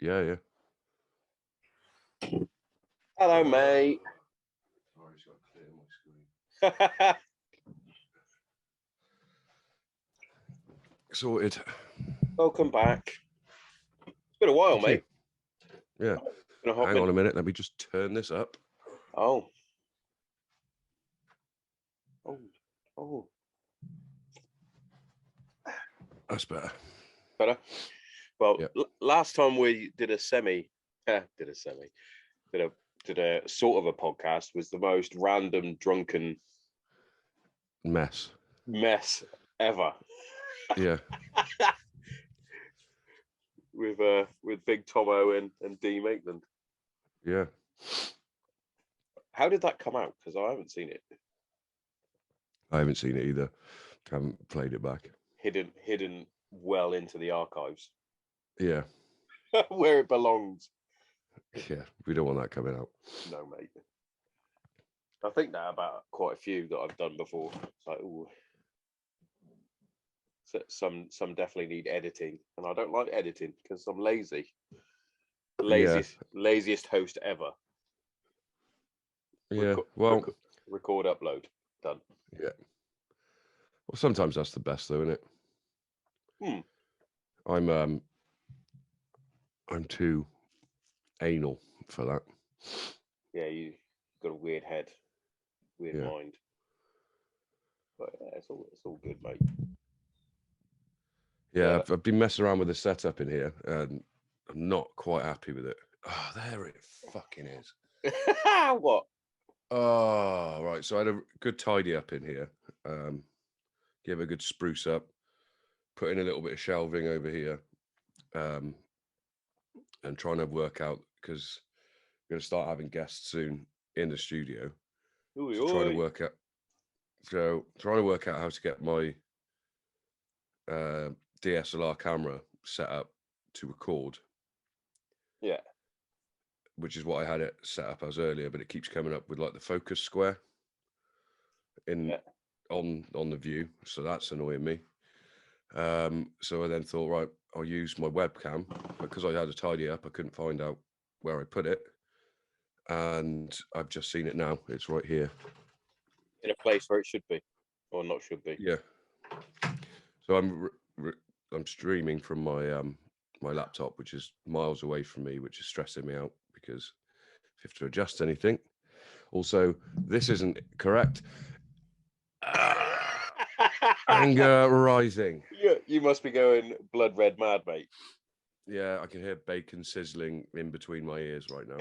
Yeah. Hello, mate. Sorry, just got to clear my screen. Sorted. Welcome back. It's been a while, mate. Yeah. Hang on a minute. Let me just turn this up. Oh. That's better. Better. Well, last time we did a sort of a podcast was the most random drunken mess ever. Yeah. with Big Tommo and D Maitland. Yeah. How did that come out? Because I haven't seen it. I haven't seen it either. I haven't played it back. Hidden well into the archives. Yeah. Where it belongs. Yeah, we don't want that coming out. No, mate. I think now about quite a few that I've done before. It's like, ooh. Some definitely need editing, and I don't like editing because I'm lazy. Laziest host ever. Yeah. Record, upload, done. Yeah. Well, sometimes that's the best, though, isn't it? I'm too anal for that. Yeah, you got a weird head, weird mind. But yeah, it's all good, mate. Yeah, I've been messing around with the setup in here, and I'm not quite happy with it. Oh, there it fucking is. What? Oh, right. So I had a good tidy up in here. Give a good spruce up. Put in a little bit of shelving over here. And trying to work out, because we're going to start having guests soon in the studio. Trying to work out how to get my DSLR camera set up to record. Yeah. Which is what I had it set up as earlier, but it keeps coming up with like the focus square on the view, so that's annoying me. So I then thought, right, I'll use my webcam, because I had a tidy up. I couldn't find out where I put it, and I've just seen it now. It's right here, in a place where it should be, or not should be. Yeah. So I'm streaming from my my laptop, which is miles away from me, which is stressing me out because if you have to adjust anything. Also, this isn't correct. Anger rising. Yeah, you must be going blood red mad, mate. Yeah, I can hear bacon sizzling in between my ears right now.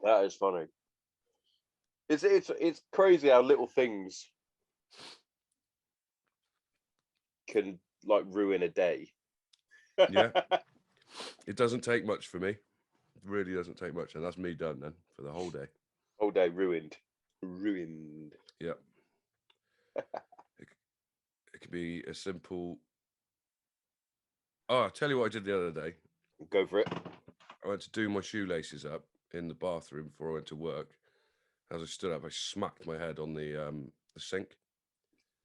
That is funny. It's crazy how little things can like ruin a day. Yeah. It doesn't take much for me. It really doesn't take much, and that's me done then for the whole day. Whole day ruined. Yeah. It could be a simple. Oh, I'll tell you what I did the other day. Go for it. I went to do my shoelaces up in the bathroom before I went to work. As I stood up, I smacked my head on the sink.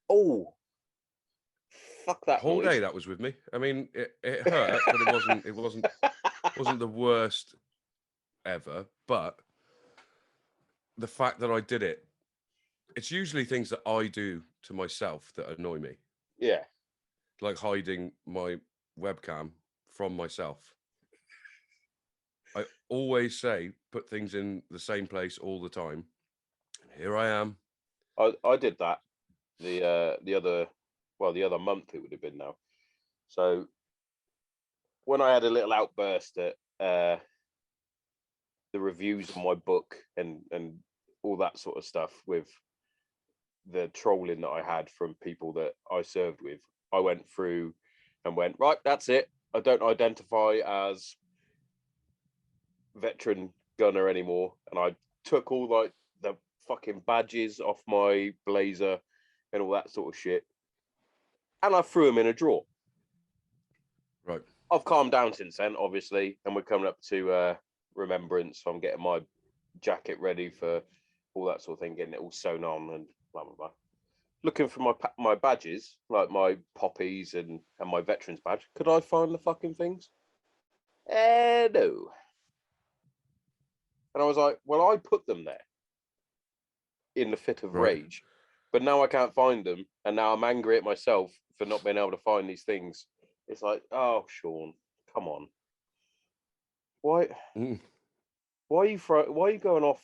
Oh, fuck that! The whole day that was with me. I mean, it hurt, but it wasn't the worst ever. But the fact that I did it, it's usually things that I do to myself that annoy me. Yeah, like hiding my webcam from myself. I always say put things in the same place all the time. And here I am. I did that the other month it would have been now. So when I had a little outburst at the reviews of my book and all that sort of stuff with the trolling that I had from people that I served with, I went through and went, right, that's it. I don't identify as veteran gunner anymore. And I took all like the fucking badges off my blazer and all that sort of shit. And I threw them in a drawer. Right. I've calmed down since then, obviously. And we're coming up to Remembrance. So I'm getting my jacket ready for all that sort of thing, getting it all sewn on and blah, blah, blah. looking for my badges, like my poppies and my veterans badge. Could I find the fucking things? No. And I was like, well, I put them there in the fit of rage, but now I can't find them, and now I'm angry at myself for not being able to find these things. It's like, oh, Sean, come on. Why? Why are you going off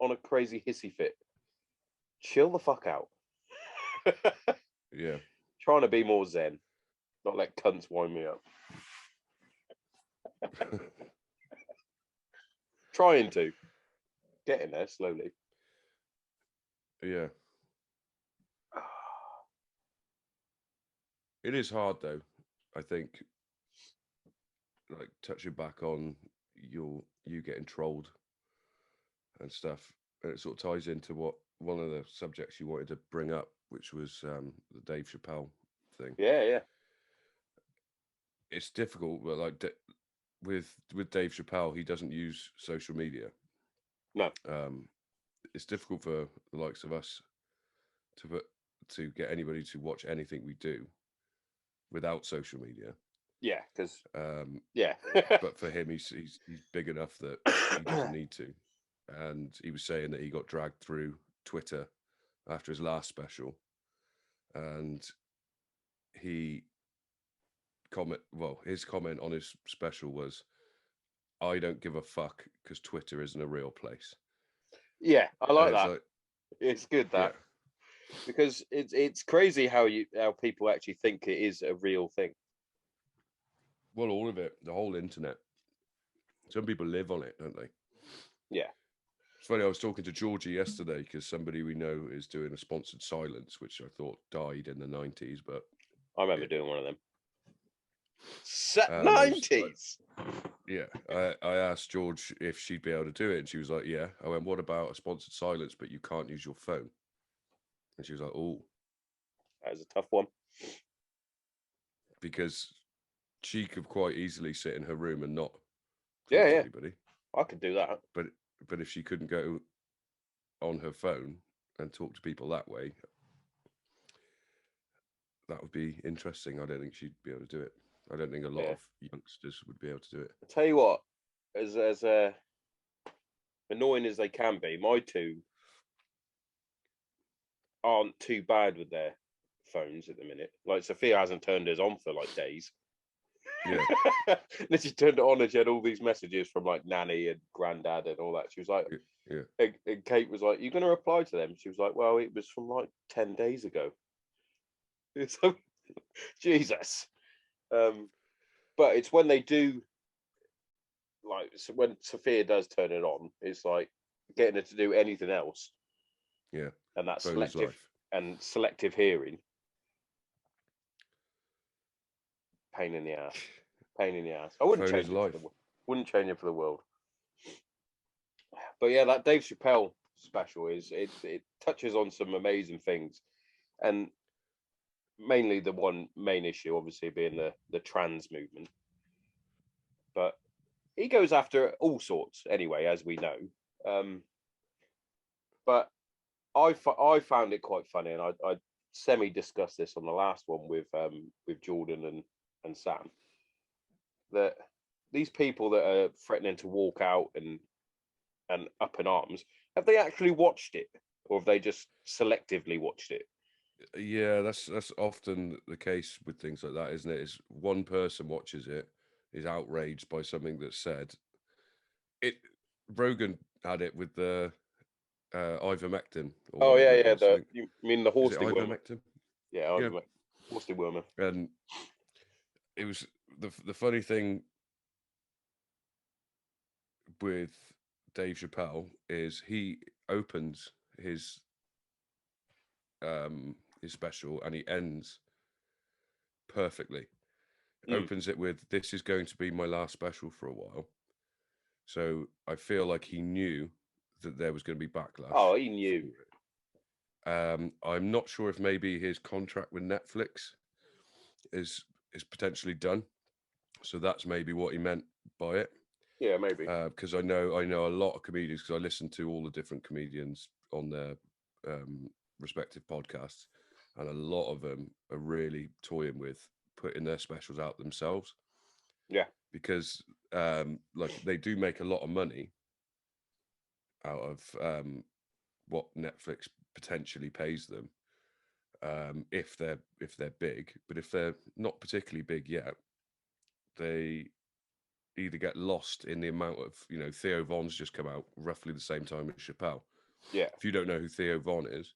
on a crazy hissy fit? Chill the fuck out. Yeah. Trying to be more zen, not let cunts wind me up. Trying to. Getting there slowly. Yeah. It is hard though, I think, like touching back on you getting trolled and stuff. And it sort of ties into what one of the subjects you wanted to bring up, which was the Dave Chappelle thing. Yeah. It's difficult, but like with Dave Chappelle, he doesn't use social media. No. It's difficult for the likes of us to get anybody to watch anything we do without social media. Yeah, because but for him, he's big enough that he doesn't need to. And he was saying that he got dragged through Twitter after his last special, and his comment on his special was, "I don't give a fuck because Twitter isn't a real place." Yeah, I like that. Like, it's good that because it's crazy how people actually think it is a real thing. Well, all of it, the whole internet. Some people live on it, don't they? Yeah. It's funny, I was talking to Georgie yesterday because somebody we know is doing a sponsored silence, which I thought died in the 90s, but I remember doing one of them. 90s. I asked George if she'd be able to do it, and she was like, yeah. I went, what about a sponsored silence, but you can't use your phone? And she was like, oh. That was a tough one. Because she could quite easily sit in her room and not talk to anybody. I could do that. But if she couldn't go on her phone and talk to people that way, that would be interesting. I don't think she'd be able to do it. I don't think a lot of youngsters would be able to do it. I'll tell you what, as annoying as they can be, my two aren't too bad with their phones at the minute. Like Sophia hasn't turned hers on for like days. Yeah. Then she turned it on and she had all these messages from like Nanny and Granddad and all that. She was like, and Kate was like, "You're going to reply to them?" She was like, "Well, it was from like 10 days ago." It's like, Jesus. But it's when they do, like, so when Sophia does turn it on, it's like getting her to do anything else. Yeah. And that's selective hearing. Pain in the ass. I wouldn't change it. Wouldn't change it for the world. But yeah, that Dave Chappelle special it touches on some amazing things, and mainly the one main issue, obviously, being the trans movement. But he goes after all sorts anyway, as we know. But I found it quite funny, and I semi-discussed this on the last one with Jordan and Sam, that these people that are threatening to walk out and up in arms, have they actually watched it, or have they just selectively watched it? Yeah, that's often the case with things like that, isn't it? Is one person watches it, is outraged by something that's said. Rogan had it with the ivermectin. Oh yeah. You mean the horse ivermectin? Yeah, horse dewormer. And it was the funny thing with Dave Chappelle is he opens his special and he ends perfectly. Opens it with, "This is going to be my last special for a while." So I feel like he knew that there was going to be backlash. Oh, he knew. I'm not sure if maybe his contract with Netflix is potentially done. So that's maybe what he meant by it. Yeah, maybe. Because I know a lot of comedians, because I listen to all the different comedians on their respective podcasts, and a lot of them are really toying with putting their specials out themselves. Yeah. Because like they do make a lot of money out of what Netflix potentially pays them if they're big. But if they're not particularly big yet, they either get lost in the amount of, Theo Von's just come out roughly the same time as Chappelle. Yeah. If you don't know who Theo Von is,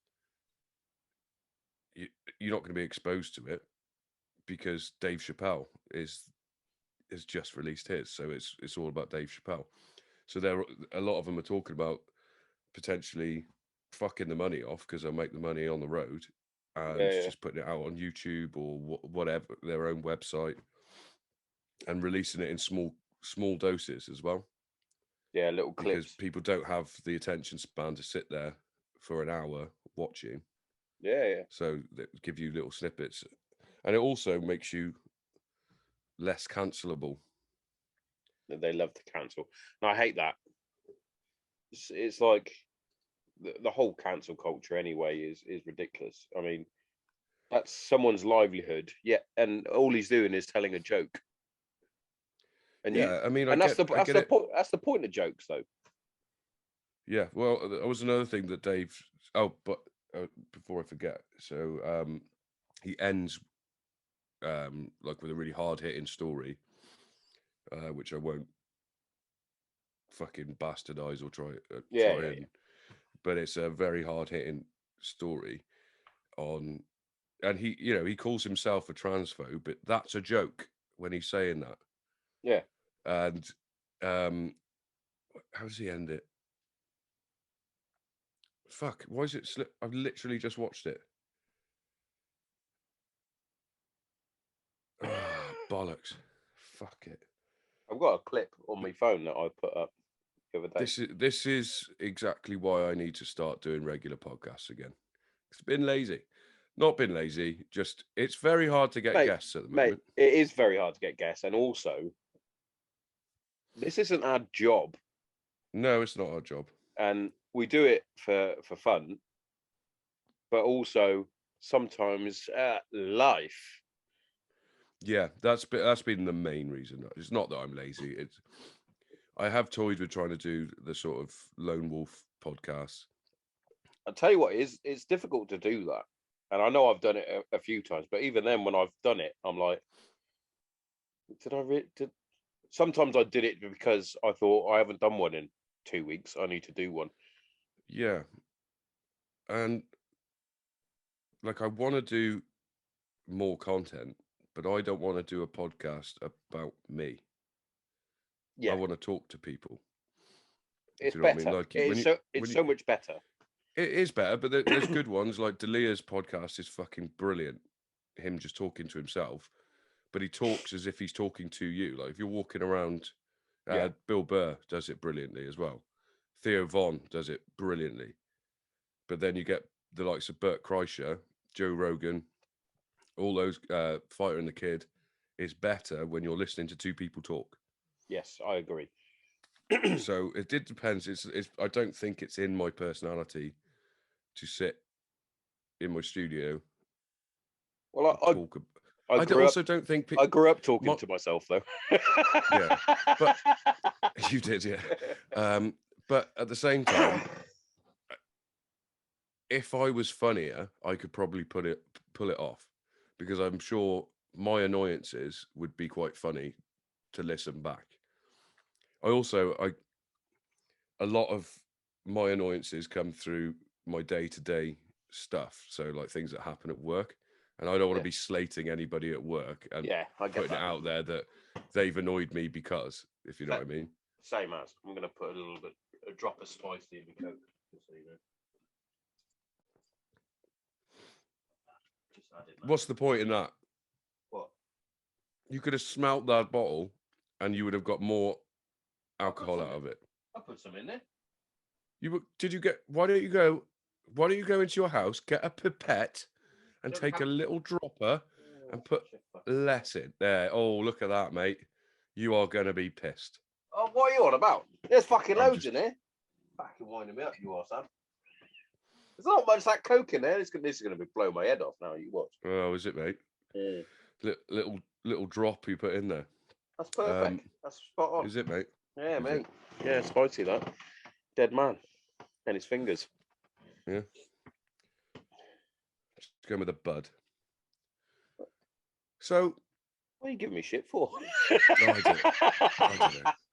you're not going to be exposed to it because Dave Chappelle has just released his, so it's all about Dave Chappelle. So there, a lot of them are talking about potentially fucking the money off because they'll make the money on the road and Yeah. just putting it out on YouTube or whatever, their own website, and releasing it in small doses as well. Yeah, little Because clips. people don't have the attention span to sit there for an hour watching. Yeah. So they give you little snippets, and it also makes you less cancelable. They love to cancel. And I hate that. It's like the whole cancel culture anyway is ridiculous. I mean, that's someone's livelihood. Yeah, and all he's doing is telling a joke. And Yeah, I mean, I that's get the it. point. That's the point of jokes, though. Yeah, well, that was another thing that Dave. Oh, but before I forget, so he ends like with a really hard hitting story, which I won't fucking bastardize or try Yeah. and. But it's a very hard hitting story on, and he calls himself a transphobe, but that's a joke when he's saying that. Yeah. And how does he end it? Fuck, why is it slip? I've literally just watched it. Oh, bollocks. Fuck it. I've got a clip on my phone that I put up the other day. This is exactly why I need to start doing regular podcasts again. It's been lazy. Not been lazy, just it's very hard to get guests at the moment. It is very hard to get guests, and also this isn't our job. No, it's not our job. And we do it for fun, but also sometimes life. Yeah, that's been the main reason. It's not that I'm lazy. I have toyed with trying to do the sort of lone wolf podcast. I'll tell you what, it's difficult to do that. And I know I've done it a few times, but even then, when I've done it, I'm like, did sometimes I did it because I thought I haven't done one in 2 weeks. I need to do one. Yeah. And like I want to do more content, but I don't want to do a podcast about me. Yeah. I want to talk to people. It's Do you know better. what I mean? Like It's so much better. It is better, but there's good ones. Like Delia's podcast is fucking brilliant. Him just talking to himself, but he talks as if he's talking to you. Like if you're walking around, Yeah. Bill Burr does it brilliantly as well. Theo Von does it brilliantly. But then you get the likes of Bert Kreischer, Joe Rogan, all those, Fighter and the Kid, is better when you're listening to two people talk. Yes, I agree. So it depends. It's I don't think it's in my personality to sit in my studio. Well, I also don't think I grew up talking to myself, though. Yeah, but you did, yeah. But at the same time, if I was funnier, I could probably pull it off, because I'm sure my annoyances would be quite funny to listen back. A lot of my annoyances come through my day-to-day stuff, so like things that happen at work, and I don't want to be slating anybody at work and putting it out there that they've annoyed me because, if you know what I mean. Same as. I'm going to put a drop of spice in my Coke, just so you know. What's the point in that? What? You could have smelt that bottle and you would have got more alcohol out of it. I'll put some in there. Why don't you go into your house, get a pipette and take a little dropper and put less in there? Oh, look at that, mate. You are going to be pissed. Oh, what are you on about? There's fucking loads in there. Fucking winding me up, you are, Sam. There's not much that Coke in there. This is going to be blow my head off now. You watch. Oh, is it, mate? Little drop you put in there. That's perfect. That's spot on. Is it, mate? Yeah, Is mate. it? Yeah, spicy that. Dead man. And his fingers. Yeah. Just going with a bud. So, what are you giving me shit for? I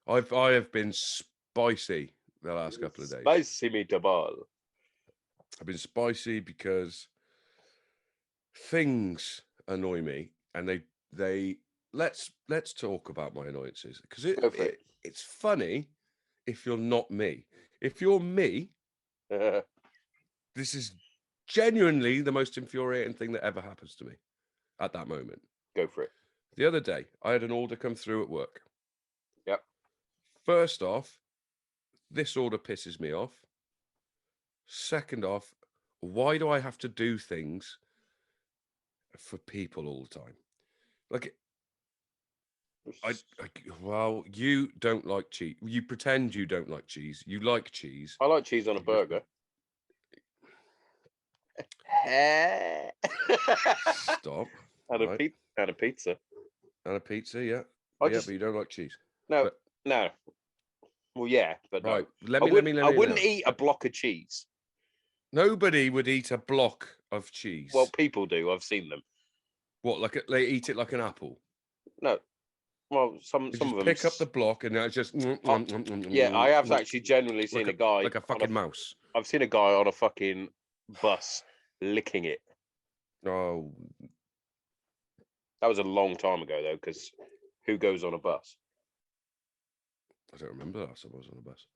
don't know. I have been spicy the last couple of days. Spicy meatball. I've been spicy because things annoy me, and they let's talk about my annoyances, because it's funny if you're not me. If you're me, this is genuinely the most infuriating thing that ever happens to me at that moment. Go for it. The other day, I had an order come through at work. Yep. First off, this order pisses me off. Second off, why do I have to do things for people all the time? Like, well, you don't like cheese. You pretend you don't like cheese. You like cheese. I like cheese on a burger. Stop. And a pizza. And a pizza, yeah. But you don't like cheese. No. Well, yeah, but right. No. I wouldn't eat a block of cheese. Nobody would eat a block of cheese. Well, people do. I've seen them. What? They eat it like an apple? No. Well, some of them pick up the block and it's just. Yeah, I have actually genuinely seen a guy like a fucking mouse. I've seen a guy on a fucking bus licking it. Oh. That was a long time ago, though, because who goes on a bus? I don't remember the last time I was on a bus.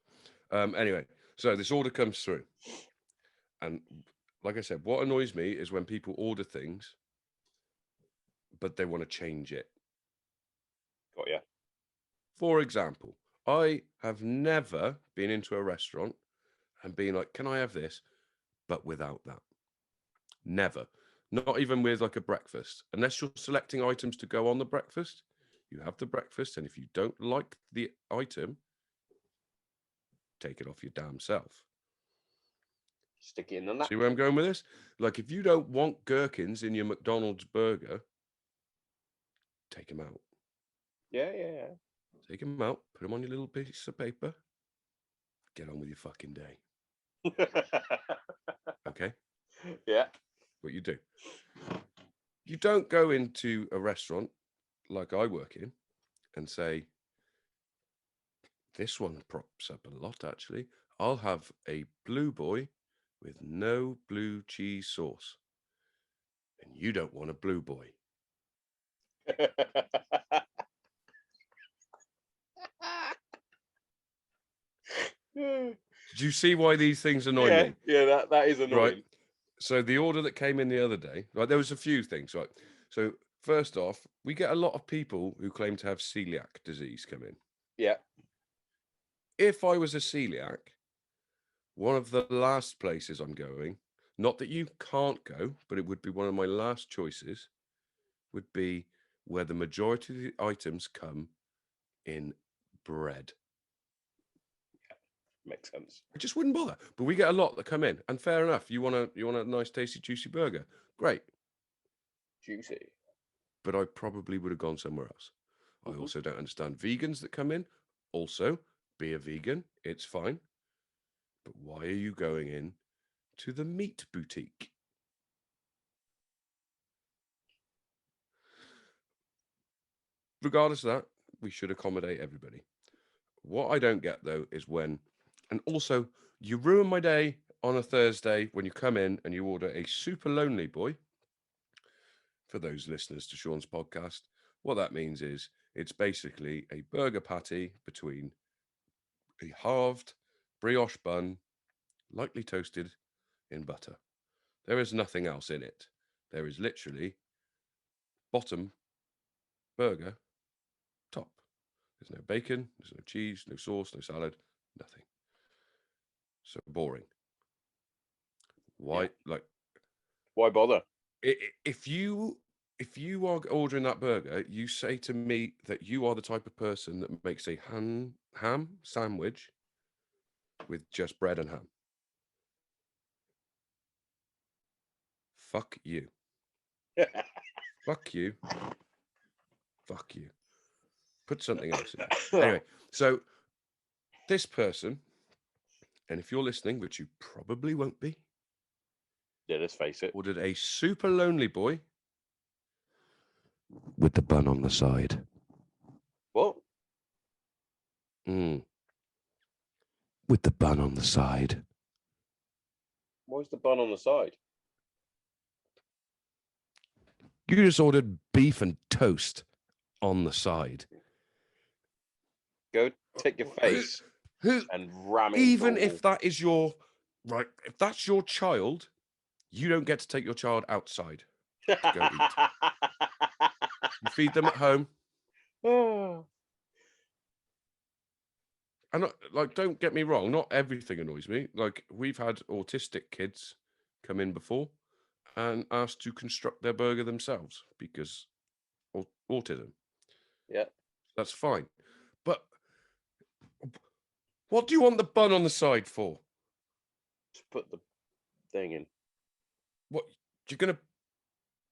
Anyway, so this order comes through. And like I said, what annoys me is when people order things, but they want to change it. Got ya. For example, I have never been into a restaurant and been like, can I have this? But without that. Never. Not even with like a breakfast. Unless you're selecting items to go on the breakfast, you have the breakfast. And if you don't like the item, take it off your damn self. Stick it in the napkin. See where I'm going with this? Like, if you don't want gherkins in your McDonald's burger, take them out. Yeah. Take them out, put them on your little piece of paper, get on with your fucking day. Okay? Yeah. What you do. You don't go into a restaurant like I work in and say, this one props up a lot, actually. I'll have a blue boy with no blue cheese sauce. And you don't want a blue boy. Do you see why these things annoy me? Yeah, that is annoying. Right. So the order that came in the other day, right, there was a few things, right? So first off, we get a lot of people who claim to have celiac disease come in. Yeah. If I was a celiac, one of the last places I'm going, not that you can't go, but it would be one of my last choices, would be where the majority of the items come in bread. Makes sense. I just wouldn't bother. But we get a lot that come in, and fair enough. You want a nice, tasty, juicy burger? Great. Juicy. But I probably would have gone somewhere else. I also don't understand vegans that come in. Also, be a vegan. It's fine. But why are you going in to the meat boutique? Regardless of that, we should accommodate everybody. What I don't get, though, is when... And also, you ruin my day on a Thursday when you come in and you order a super lonely boy. For those listeners to Sean's podcast, what that means is it's basically a burger patty between a halved brioche bun, lightly toasted in butter. There is nothing else in it. There is literally bottom, burger, top. There's no bacon, there's no cheese, no sauce, no salad, nothing. So boring. Why? Yeah. Why bother? If you are ordering that burger, you say to me that you are the type of person that makes a ham sandwich with just bread and ham. fuck you. Fuck you. Fuck you. Put something else in. Anyway, so this person, and if you're listening, which you probably won't be, yeah, let's face it. ordered a super lonely boy with the bun on the side. What? With the bun on the side. Why's the bun on the side? You just ordered beef and toast on the side. Go take your face and ram it. Even if that is your right, if that's your child, you don't get to take your child outside to go eat. You feed them at home. And like, don't get me wrong, not everything annoys me. Like, we've had autistic kids come in before and asked to construct their burger themselves because of autism. Yeah, that's fine. But what do you want the bun on the side for? to put the thing in. What you're gonna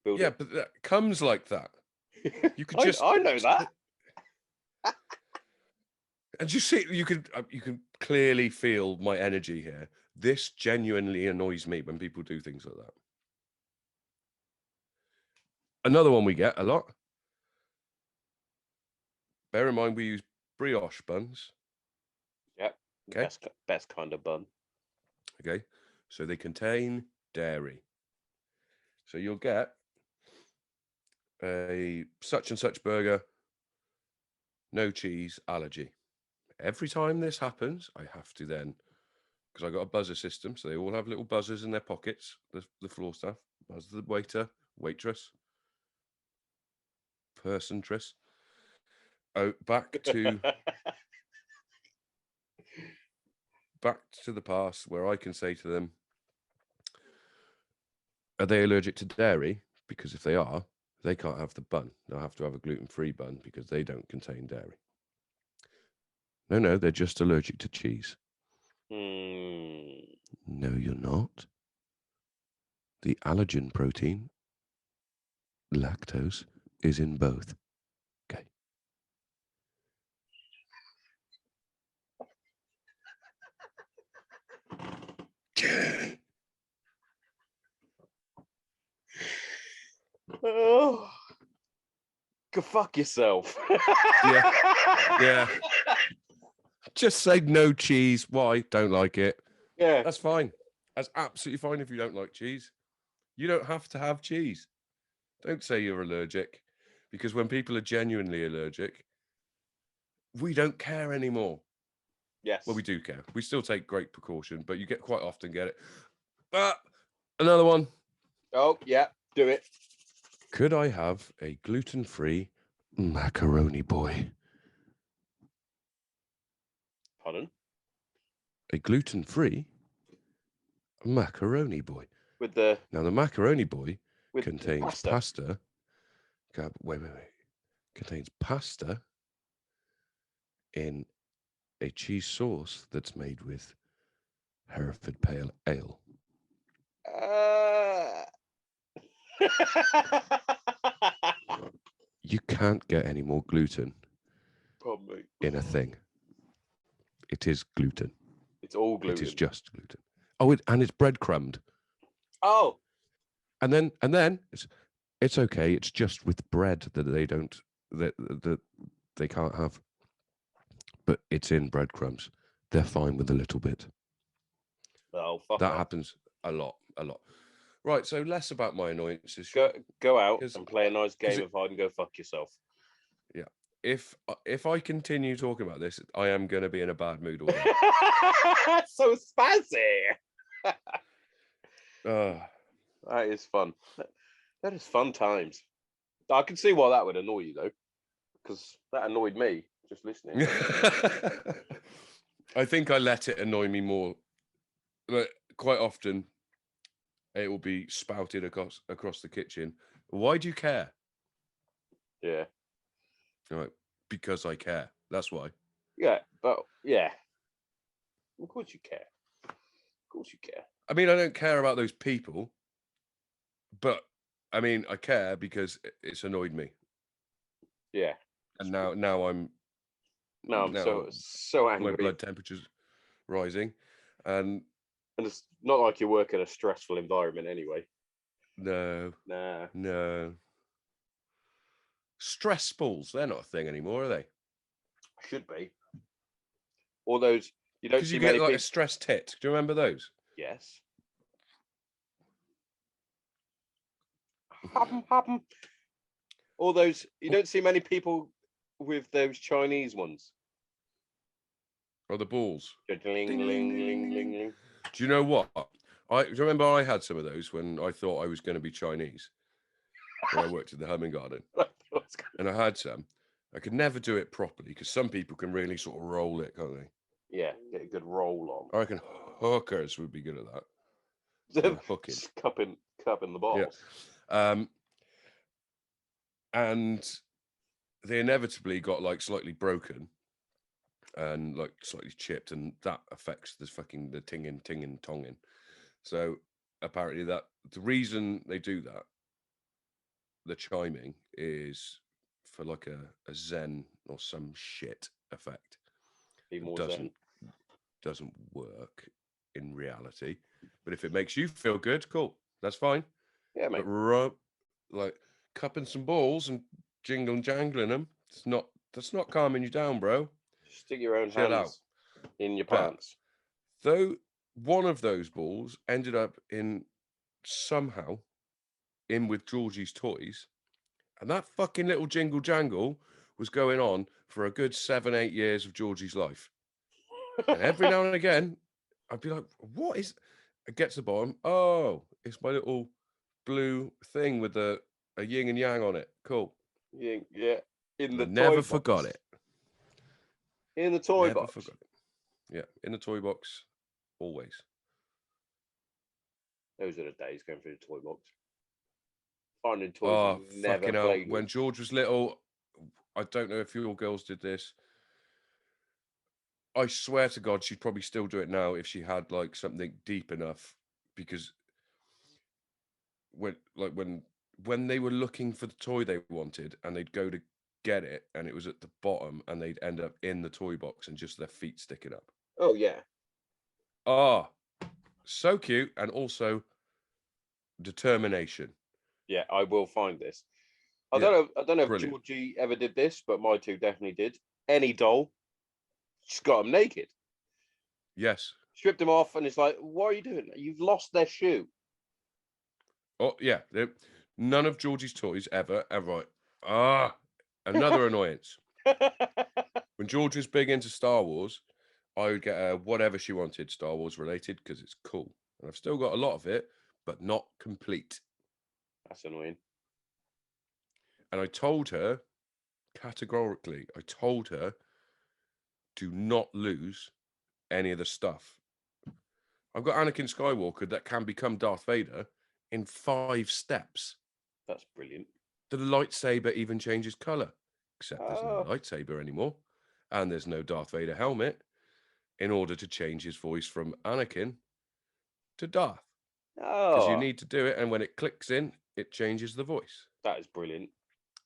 Build yeah, it. but that comes like that. You could just I know that. And you see, you can clearly feel my energy here. This genuinely annoys me when people do things like that. Another one we get a lot. Bear in mind, we use brioche buns. Yep. Okay. Best kind of bun. Okay. So they contain dairy. So you'll get a such and such burger, no cheese, allergy. Every time this happens, I have to then, because I got a buzzer system, so they all have little buzzers in their pockets, the floor staff, buzz the waiter, waitress, person-tress. Oh, back to the past where I can say to them, are they allergic to dairy? Because if they are, they can't have the bun. They'll have to have a gluten-free bun because they don't contain dairy. No, they're just allergic to cheese. No, you're not. The allergen protein, lactose, is in both. Okay. Oh, go fuck yourself. Yeah. Just say no cheese. Why? Don't like it. Yeah. That's fine. That's absolutely fine if you don't like cheese. You don't have to have cheese. Don't say you're allergic, because when people are genuinely allergic, we don't care anymore. Yes. Well, we do care. We still take great precaution, but you quite often get it. Another one. Oh, yeah. Do it. Could I have a gluten-free macaroni boy? Pardon? A gluten-free macaroni boy. Now the macaroni boy contains pasta. Wait. Contains pasta in a cheese sauce that's made with Hereford Pale Ale. You can't get any more gluten in a thing. It is gluten. It's all gluten. It is just gluten. Oh, and it's breadcrumbed. Oh. And then it's okay. It's just with bread that they can't have. But it's in breadcrumbs. They're fine with a little bit. Oh, fuck that off. Happens a lot. Right, so less about my annoyances. Go out and play a nice game of hide and go fuck yourself. Yeah. If I continue talking about this, I am going to be in a bad mood all day. So spazzy. That is fun. That is fun times. I can see why that would annoy you, though, because that annoyed me just listening. I think I let it annoy me more. But quite often, it will be spouted across the kitchen. Why do you care? Yeah. Right, because I care. That's why. Yeah, but yeah. Of course you care. Of course you care. I mean, I don't care about those people. But I mean, I care because it's annoyed me, Yeah. and now I'm No, I'm so my angry. blood temperature's rising, and And it's not like you work in a stressful environment anyway. no, Nah. no. Stress balls, they're not a thing anymore, are they? Should be. All those, you don't Because you see get many like a people. stress tit. Do you remember those? Yes. Happen. All those, you don't see many people with those Chinese ones. Or the balls? Ling, Ding, ling, ling, ling, ding, ling, ding, ding. ling. Do you know what? Do you remember I had some of those when I thought I was going to be Chinese when I worked at the Humming Garden, and I had some. I could never do it properly because some people can really sort of roll it, can't they? Yeah, get a good roll I reckon hookers would be good at that. on. Yeah, hooking. cupping the Yeah. balls. And they inevitably got like slightly broken and like slightly chipped, and that affects the tinging, tonging. So apparently that the reason they do that, the chiming, is for like a zen or some shit effect. Be more It zen. doesn't work in reality, but if it makes you feel good, cool, that's fine. Yeah, mate. But like cupping some balls and jangling them, that's not calming you down, bro. Stick your own Chill out. hands in your But pants. though one of those balls ended up somehow in with Georgie's toys, and that fucking little jingle jangle was going on for a good 7-8 years of Georgie's life. And every now and again, I'd be like, what is... I get to the bottom. Oh, it's my little blue thing with a yin and yang on it. Cool. Yeah. In And the I never toy forgot box. it. In the toy Never box. forgot it. Yeah, in the toy box, always. Those are the days going through the toy box. Finding toys Oh, you never fucking hell. played When with. George was little, I don't know if your girls did this. I swear to God, she'd probably still do it now if she had like something deep enough, because when they were looking for the toy they wanted and they'd go to get it and it was at the bottom and they'd end up in the toy box and just their feet sticking up. Oh yeah. Ah, so cute, and also determination. Yeah, I will find this. I Yeah, don't know if brilliant. Georgie ever did this, but my two definitely did. Any doll, just got them naked. Yes. Stripped them off, and it's like, what are you doing? You've lost their shoe. Oh yeah. None of Georgie's toys ever. Right. Ah, another annoyance. When George was big into Star Wars, I would get her whatever she wanted, Star Wars related, because it's cool. And I've still got a lot of it, but not complete. That's annoying. And I told her, categorically, do not lose any of the stuff. I've got Anakin Skywalker that can become Darth Vader in 5 steps. That's brilliant. The lightsaber even changes color, except there's no Oh. lightsaber anymore. And there's no Darth Vader helmet in order to change his voice from Anakin to Darth. Because you need to do it, and when it clicks in, it changes the voice. That is brilliant.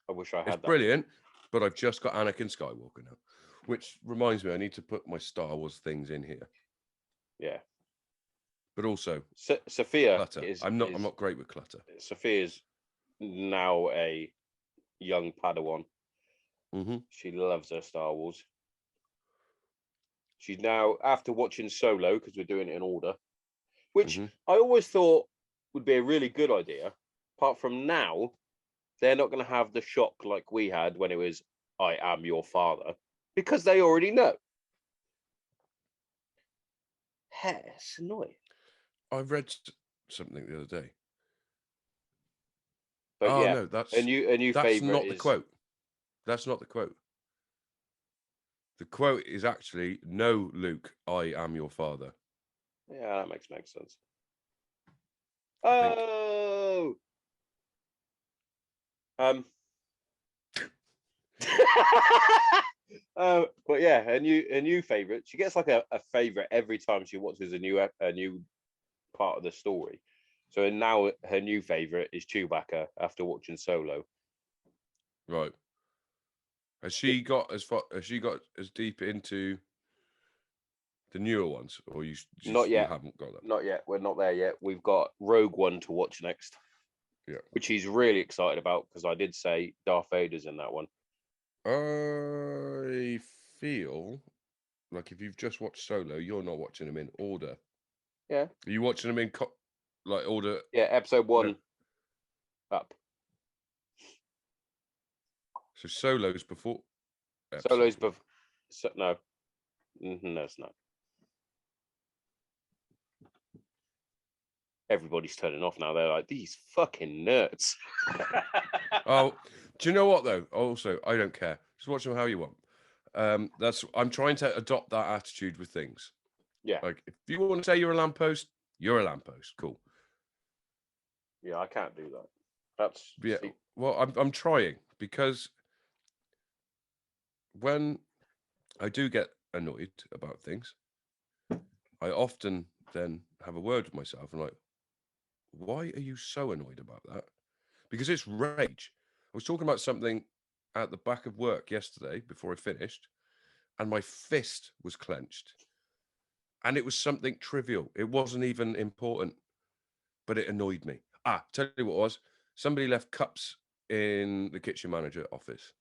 I wish I had It's that. brilliant, but I've just got Anakin Skywalker now. Which reminds me, I need to put my Star Wars things in here. Yeah. But also, Sophia clutter. I'm not great with clutter. Sophia's now a young Padawan. Mm-hmm. She loves her Star Wars. She's now, after watching Solo, because we're doing it in order, which I always thought would be a really good idea. Apart from now, they're not going to have the shock like we had when it was, I am your father, because they already know. It's annoying. I read something the other day. But no, a new that's favorite not the quote. That's not the quote. The quote is actually, "No, Luke, I am your father." Yeah, that makes sense. I think. Oh. But yeah, a new favorite. She gets like a favorite every time she watches a new part of the story. So now her new favorite is Chewbacca after watching Solo. Right. Has she got as far? Has she got as deep into the newer ones, or Not yet. You haven't got that? Not yet. We're not there yet. We've got Rogue One to watch next. Yeah. Which he's really excited about because I did say Darth Vader's in that one. I feel like if you've just watched Solo, you're not watching them in order. Yeah. Are you watching them in like order? Yeah, episode 1 up. So Solo's before. Solo's before. No. No, it's not. Everybody's turning off now. They're like, these fucking nerds. Oh, do you know what though? Also, I don't care. Just watch them how you want. I'm trying to adopt that attitude with things. Yeah. Like if you want to say you're a lamppost, you're a lamppost. Cool. Yeah, I can't do that. That's Well, I'm trying because when I do get annoyed about things, I often then have a word with myself and like, why are you so annoyed about that? Because it's rage. I was talking about something at the back of work yesterday before I finished, and my fist was clenched. And it was something trivial. It wasn't even important, but it annoyed me. Tell you what it was. Somebody left cups in the kitchen manager office.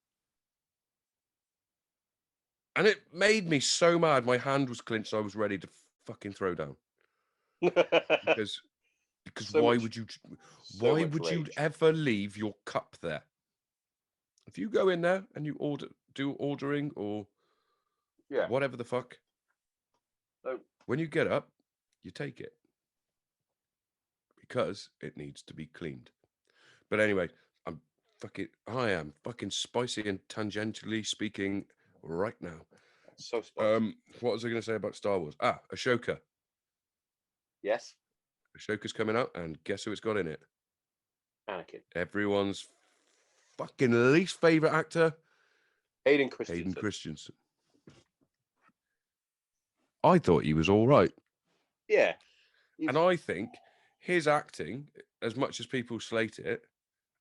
And it made me so mad. My hand was clenched. I was ready to fucking throw down. Because why would you ever leave your cup there? If you go in there and you do ordering or whatever the fuck, when you get up, you take it because it needs to be cleaned. But anyway, I am fucking spicy and tangentially speaking right now. So spicy. What was I going to say about Star Wars? Ashoka. Yes. Ashoka's coming out, and guess who it's got in it? Anakin. Everyone's fucking least favorite actor, Hayden Christensen. I thought he was all right. Yeah. And I think his acting, as much as people slate it,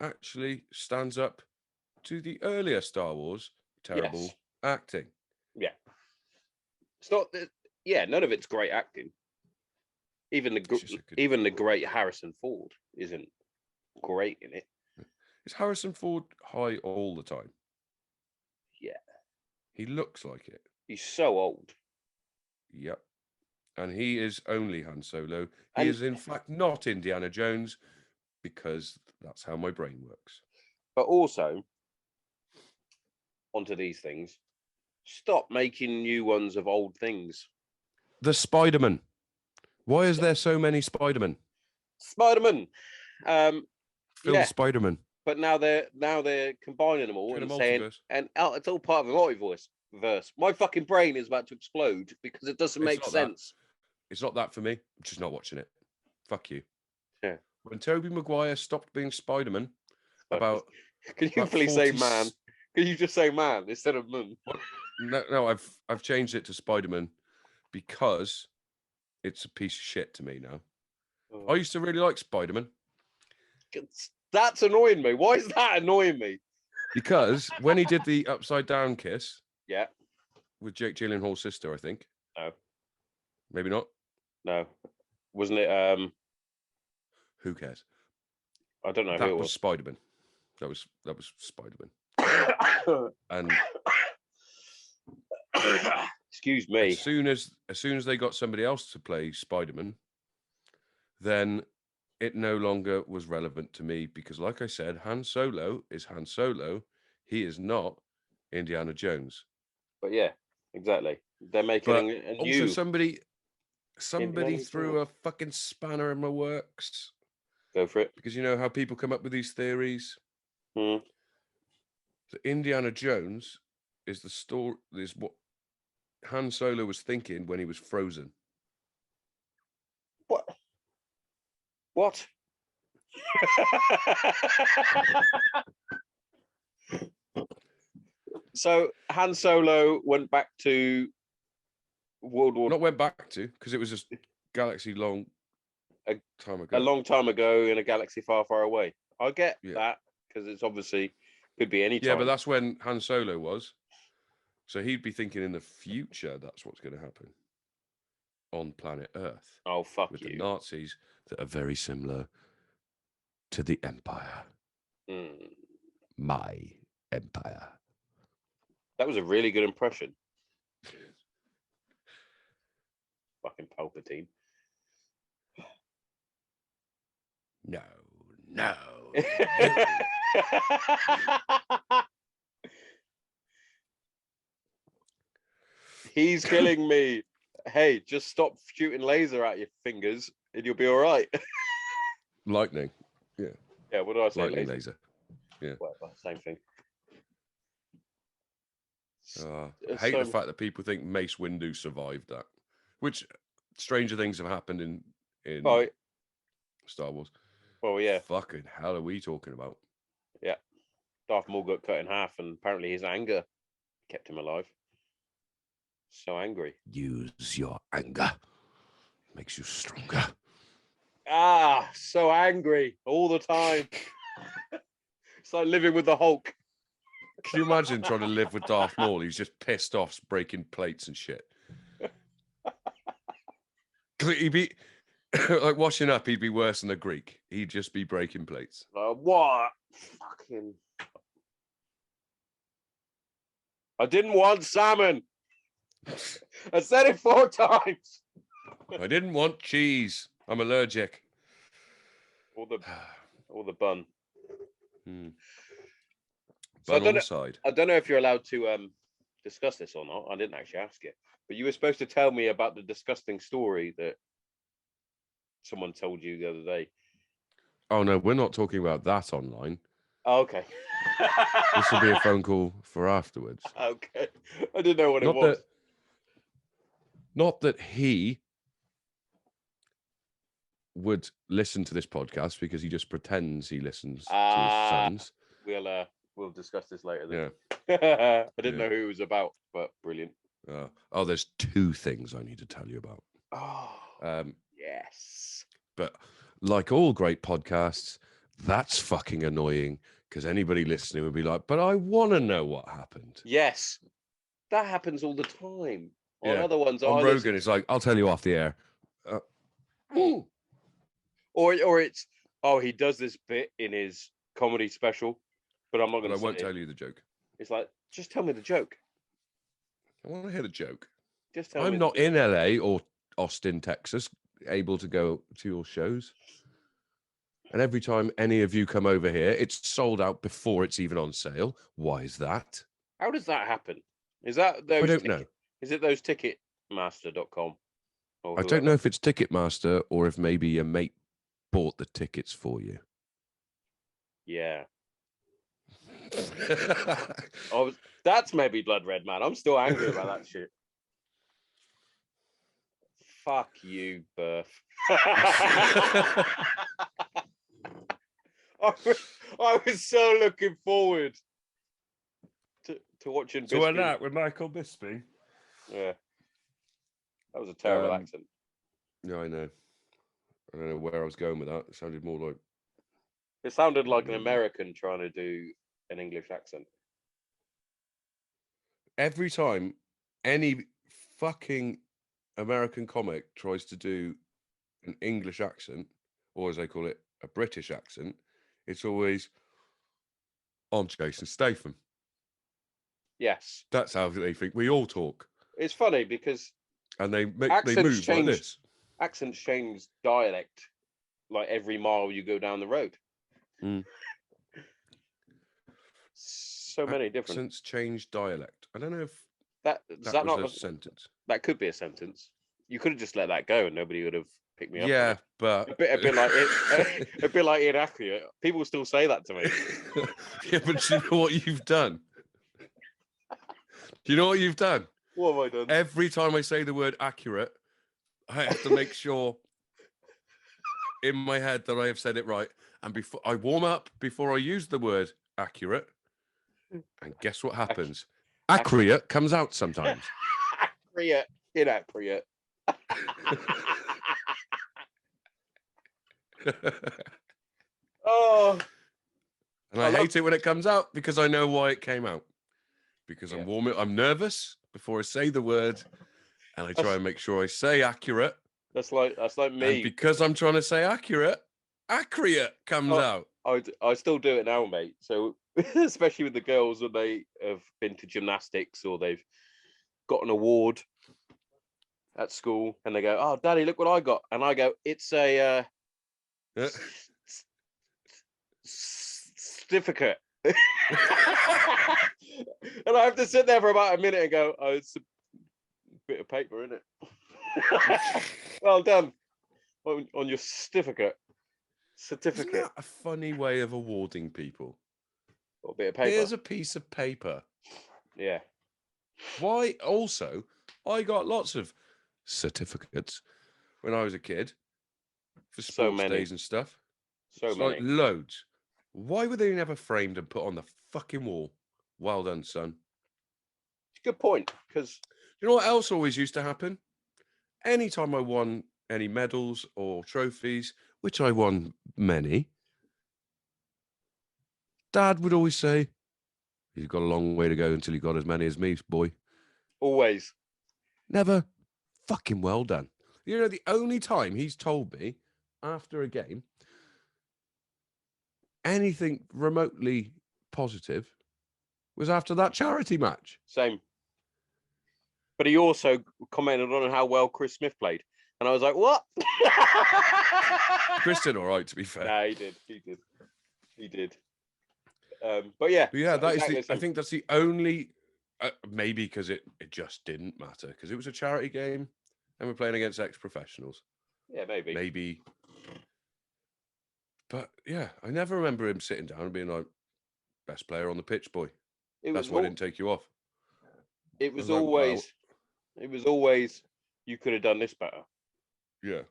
actually stands up to the earlier Star Wars terrible acting. Yeah. It's not. None of it's great acting. Even the great Harrison Ford isn't great in it. Is Harrison Ford high all the time? Yeah. He looks like it. He's so old. Yep. And he is only Han Solo. He is, in fact, not Indiana Jones because that's how my brain works. But also, onto these things, stop making new ones of old things. The Spider-Man. Why is there so many Spider-Man? Spider-Man. Phil Spider-Man. But now they're combining them all and saying, and it's all part of the multiverse. My fucking brain is about to explode because it doesn't make sense. It's not that for me. I'm just not watching it. Fuck you. Yeah. When Tobey Maguire stopped being Spider-Man, can you please say man? Can you just say man instead of moon? No, I've changed it to Spider-Man because it's a piece of shit to me now. I used to really like Spider-Man. That's annoying me. Why is that annoying me? Because when he did the upside down kiss, with Jake Gyllenhaal's sister, I think. No, maybe not. No, wasn't it? Who cares? I don't know. That who it was Spider-Man. That was Spider-Man. And excuse me. As soon as they got somebody else to play Spider-Man, then it no longer was relevant to me because, like I said, Han Solo is Han Solo. He is not Indiana Jones. But yeah, exactly. They're making a new. Also, somebody threw a fucking spanner in my works. Go for it. Because you know how people come up with these theories. So Indiana Jones is the story. Is what Han Solo was thinking when he was frozen. What? So Han Solo went back to World War. Not went back to because it was just galaxy long Time a ago. long time ago in a galaxy far, far away. I get Yeah. that because it's obviously could be any time. Yeah, but that's when Han Solo was. So he'd be thinking in the future that's what's going to happen on planet Earth. Oh, fuck with you. the Nazis that are very similar to the Empire. Mm. My Empire. That was a really good impression. Fucking Palpatine. No, no. He's killing me. Hey, just stop shooting laser at your fingers and you'll be all right. Lightning. Yeah. Yeah, what did I say? Lightning laser. Yeah. Whatever, same thing. I hate the fact that people think Mace Windu survived that. Which stranger things have happened in Star Wars. Well, yeah. Fucking hell are we talking about? Yeah. Darth Maul got cut in half and apparently his anger kept him alive. So angry. Use your anger. Makes you stronger. Ah, so angry all the time. It's like living with the Hulk. Can you imagine trying to live with Darth Maul? He's just pissed off, breaking plates and shit. He'd be like washing up. He'd be worse than a Greek. He'd just be breaking plates. What? Fucking. I didn't want salmon. I said it 4 times. I didn't want cheese. I'm allergic. Or the bun. So Bun on the side. I don't know if you're allowed to discuss this or not. I didn't actually ask it, but you were supposed to tell me about the disgusting story that someone told you the other day. Oh no, we're not talking about that online. Oh, okay. This will be a phone call for afterwards. Okay. I didn't know what it was. Not that he would listen to this podcast because he just pretends he listens to his sons. We'll discuss this later then. Yeah. I didn't know who it was about, but brilliant. There's 2 things I need to tell you about. Oh, yes. But like all great podcasts, that's fucking annoying because anybody listening would be like, but I want to know what happened. Yes. That happens all the time. On Yeah. other ones, on Rogan, it's like, I'll tell you off the air. Or it's, he does this bit in his comedy special, but I'm not going to say I won't tell you the joke. It's like, just tell me the joke. I want to hear the joke. Just tell me. I'm not in LA or Austin, Texas, able to go to your shows. And every time any of you come over here, it's sold out before it's even on sale. Why is that? How does that happen? Is that those? I don't know. Is it those Ticketmaster.com? I don't know if it's Ticketmaster or if maybe your mate bought the tickets for you. Yeah. That's maybe blood red, man. I'm still angry about that shit. Fuck you, Berth. I was so looking forward to watching. So we're that with Michael Bisping. Yeah, that was a terrible accent. Yeah, I know. I don't know where I was going with that. It sounded more like. It sounded like an American trying to do an English accent. Every time any fucking American comic tries to do an English accent, or as they call it, a British accent, it's always, I'm Jason Statham. Yes. That's how they think we all talk. It's funny because... And they move like this. Accents change dialect like every mile you go down the road. So many different... Accents change dialect. I don't know if that was not a sentence. That could be a sentence. You could have just let that go and nobody would have picked me up. Yeah, but a bit like it, a bit like inaccurate. People still say that to me. Yeah, but do you know what you've done? Do you know what you've done? What have I done? Every time I say the word accurate, I have to make sure in my head that I have said it right. And before I warm up, before I use the word accurate, and guess what happens? Accurate comes out sometimes. Inaccurate. Oh, And I hate it when it comes out because I know why it came out. Because I'm nervous before I say the word, and I try and make sure I say accurate. That's like me. And because I'm trying to say accurate comes out. I still do it now, mate. So especially with the girls when they have been to gymnastics or they've got an award at school, and they go, "Oh, Daddy, look what I got," and I go, "It's a certificate." And I have to sit there for about a minute and go, "Oh, it's a bit of paper, isn't it?" Well done on your certificate. Isn't that a funny way of awarding people? A bit of paper. Here's a piece of paper. Yeah. Why? Also, I got lots of certificates when I was a kid for sports days and stuff. So many. Like loads. Why were they never framed and put on the fucking wall? Well done, son. Good point. Because you know what else always used to happen? Anytime I won any medals or trophies, which I won many, Dad would always say, "He's got a long way to go until he got as many as me, boy." Always. Never fucking well done. You know, the only time he's told me after a game anything remotely positive was after that charity match. Same. But he also commented on how well Chris Smith played. And I was like, what? Chris did all right, to be fair. No, he did. But yeah. But yeah, I think that's the only, maybe because it just didn't matter, because it was a charity game and we're playing against ex-professionals. Yeah, maybe. But yeah, I never remember him sitting down and being like, "Best player on the pitch, boy. That's why I didn't take you off." It was always, you could have done this better. Yeah.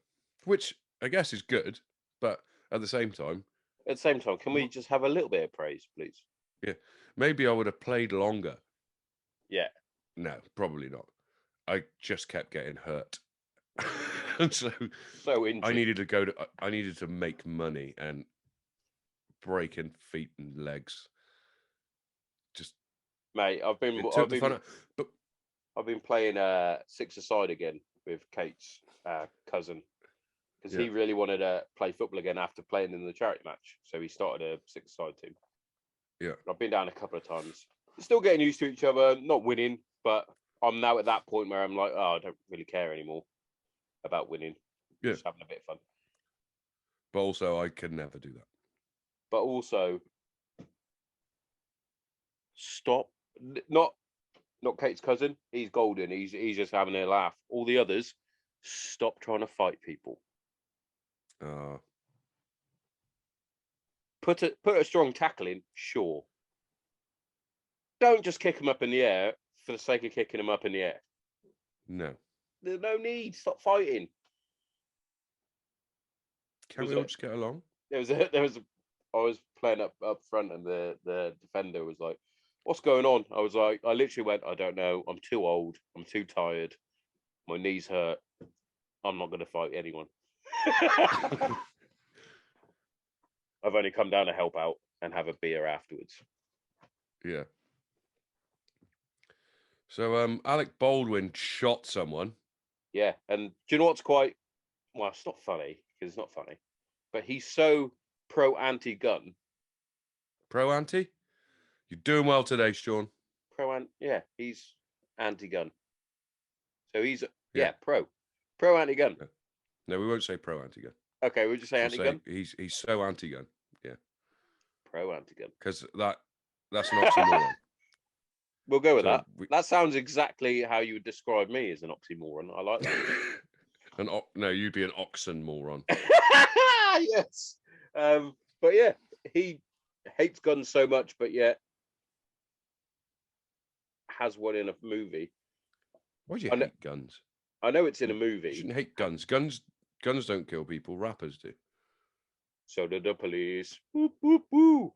Which I guess is good, but at the same time, can we just have a little bit of praise, please? Yeah. Maybe I would have played longer. Yeah. No, probably not. I just kept getting hurt. And so injured. I needed to make money, and breaking feet and legs. Just, mate, I've been playing 6-a-side again with Kate's cousin, because he really wanted to play football again after playing in the charity match, so he started a 6-a-side team. Yeah, I've been down a couple of times. Still getting used to each other, not winning, but I'm now at that point where I'm like, oh, I don't really care anymore about winning. Yeah, just having a bit of fun. But also, I could never do that. But also, stop. Not Kate's cousin. He's golden. He's just having a laugh. All the others, stop trying to fight people. Put a strong tackle in, sure. Don't just kick them up in the air for the sake of kicking them up in the air. No. There's no need. Stop fighting. Can we all just get along? I was playing up front, and the defender was like, "What's going on?" I was like, I literally went, "I don't know. I'm too old. I'm too tired. My knees hurt. I'm not going to fight anyone." I've only come down to help out and have a beer afterwards. Yeah. So Alec Baldwin shot someone. Yeah, and do you know what's quite... Well, it's not funny, because it's not funny, but he's so pro-anti-gun. Pro-anti? You're doing well today, Sean. Yeah, he's anti-gun. So he's pro-anti-gun. No, we won't say pro-anti-gun. Okay, we'll just say anti-gun. He's so anti-gun. Yeah. Pro-anti-gun. Because that's an oxymoron. We'll go with that. That sounds exactly how you would describe me, as an oxymoron. I like that. No, you'd be an oxen moron. Yes. But yeah, he hates guns so much, but yet has one in a movie. Why do you hate guns? I know it's in a movie. You shouldn't hate guns. Guns don't kill people. Rappers do. So did the police. Woo, woo, woo.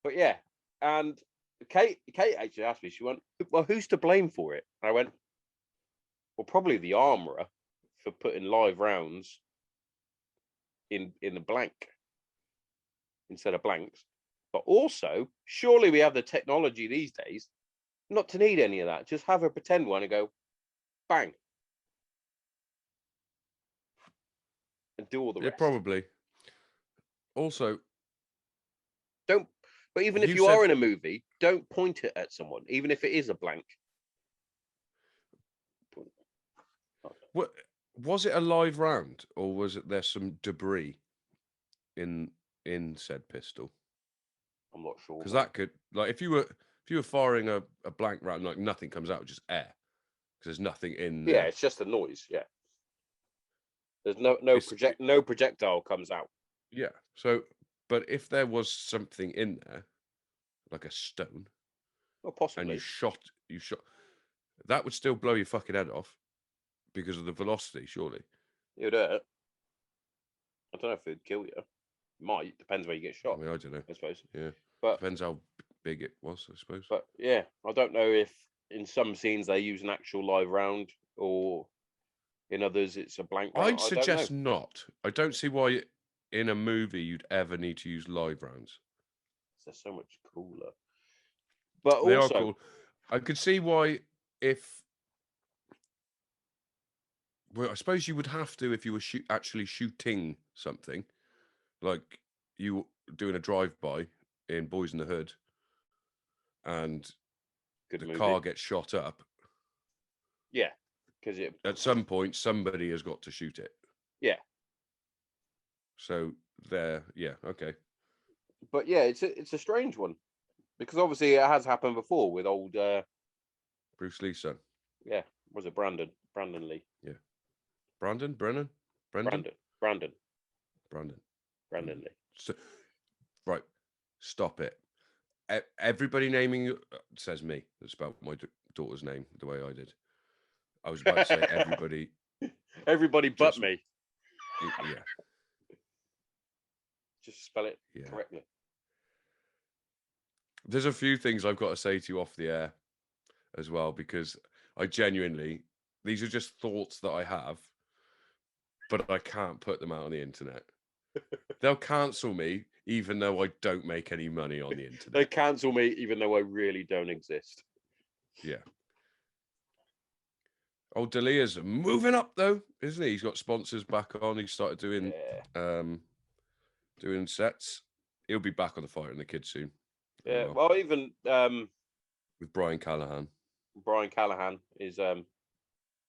But yeah, and Kate actually asked me, she went, "Well, who's to blame for it?" And I went, "Well, probably the armourer for putting live rounds in the blank instead of blanks. But also, surely we have the technology these days not to need any of that. Just have a pretend one and go, bang, and do all the rest. Probably. Also, don't. But even if you are in a movie, don't point it at someone, even if it is a blank. What was it, a live round, or was it there some debris in said pistol? I'm not sure. Because that could, like, if you were firing a blank round, like, nothing comes out, just air, because there's nothing in there. Yeah, it's just a noise. Yeah, there's no projectile comes out. Yeah. So, but if there was something in there, like a stone, Well, possibly, and you shot, that would still blow your fucking head off because of the velocity, surely. You'd hurt. I don't know if it'd kill you. Might, depends where you get shot. I mean, I don't know. I suppose. Yeah. But depends how big it was, I suppose. But yeah, I don't know if in some scenes they use an actual live round, or in others it's a blank round. I'd suggest not. I don't see why in a movie you'd ever need to use live rounds. They're so much cooler. But they also, are cool. I could see why well, I suppose you would have to if you were actually shooting something, like you doing a drive-by in Boys in the Hood, and the car gets shot up. Yeah, because at some point somebody has got to shoot it. Yeah. So there, yeah, okay. But yeah, it's a strange one, because obviously it has happened before with old Bruce Lee's son. Yeah, was it Brandon Lee? Yeah, Brendan Lee. So, right, stop it. Everybody naming says me. That's about my daughter's name the way I did. I was about to say everybody. Everybody but me. Yeah. Just spell it correctly. There's a few things I've got to say to you off the air as well, because I genuinely, these are just thoughts that I have, but I can't put them out on the internet. They'll cancel me even though I don't make any money on the internet. They cancel me even though I really don't exist. Yeah. Old Delia's moving up though, isn't he? He's got sponsors back on. He started doing doing sets. He'll be back on the Fighter and the Kid soon. Yeah, well, even with Brian Callahan. Brian Callahan is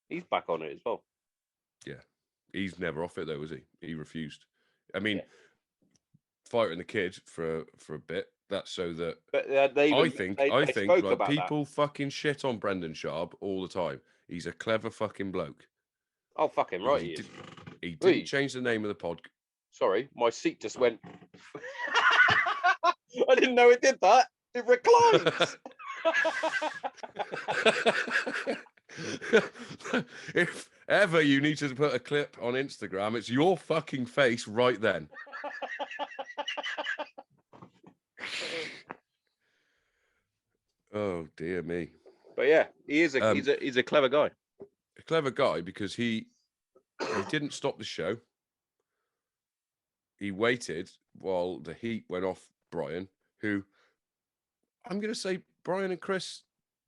he's back on it as well. Yeah. He's never off it though, was he? He refused. I mean, Fighter and the Kid for a bit. That's so that I think like people fucking shit on Brendan Sharp all the time. He's a clever fucking bloke. Oh, fucking right, he didn't change the name of the pod. Sorry, my seat just went. I didn't know it did that. It reclines. If ever you need to put a clip on Instagram, it's your fucking face right then. Oh dear me. But yeah, he is he's a clever guy. A clever guy because he didn't stop the show. He waited while the heat went off Brian, who I'm going to say Brian and Chris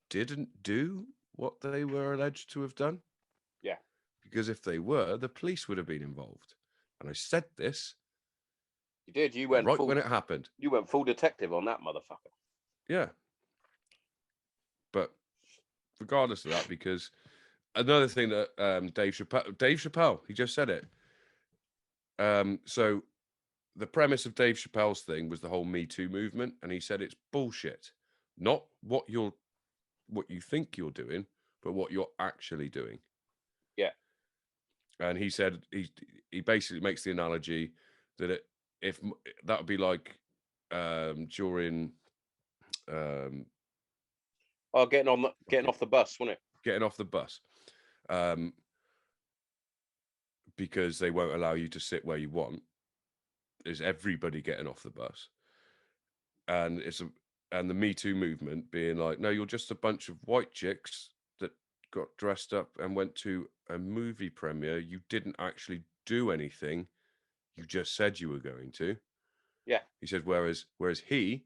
didn't do what they were alleged to have done. Yeah. Because if they were, the police would have been involved. And I said this. You did. You went right when it happened. You went full detective on that motherfucker. Yeah. But regardless of that, because another thing that Dave Chappelle, he just said it. So the premise of Dave Chappelle's thing was the whole Me Too movement, and he said it's bullshit. Not what you think you're doing, but what you're actually doing. Yeah. And he said he basically makes the analogy that if that would be like during getting off the bus, wasn't it? Getting off the bus. Because they won't allow you to sit where you want. Is everybody getting off the bus? And the Me Too movement being like, no, you're just a bunch of white chicks that got dressed up and went to a movie premiere. You didn't actually do anything. You just said you were going to. Yeah. He said, whereas he,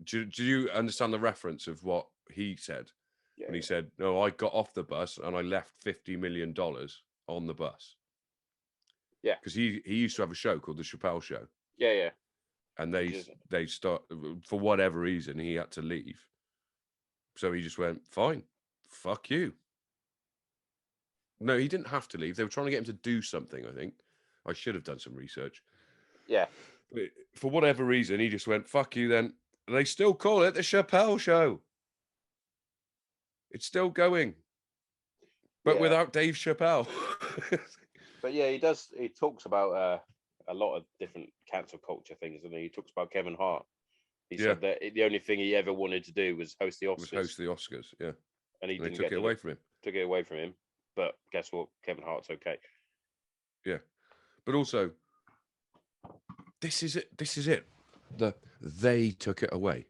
do you understand the reference of what he said? Yeah. When he said, no, I got off the bus and I left $50 million on the bus. Yeah. Because he used to have a show called The Chappelle Show. Yeah, yeah. And they start, for whatever reason, he had to leave. So he just went, fine, fuck you. No, he didn't have to leave. They were trying to get him to do something, I think. I should have done some research. Yeah. But for whatever reason, he just went, fuck you then. They still call it The Chappelle Show. It's still going. But without Dave Chappelle. But yeah, he does. He talks about a lot of different cancel culture things, and he talks about Kevin Hart. He said that the only thing he ever wanted to do was host the Oscars. Yeah. And he took it away from him. Took it away from him. But guess what? Kevin Hart's okay. Yeah. But also, this is it. They took it away.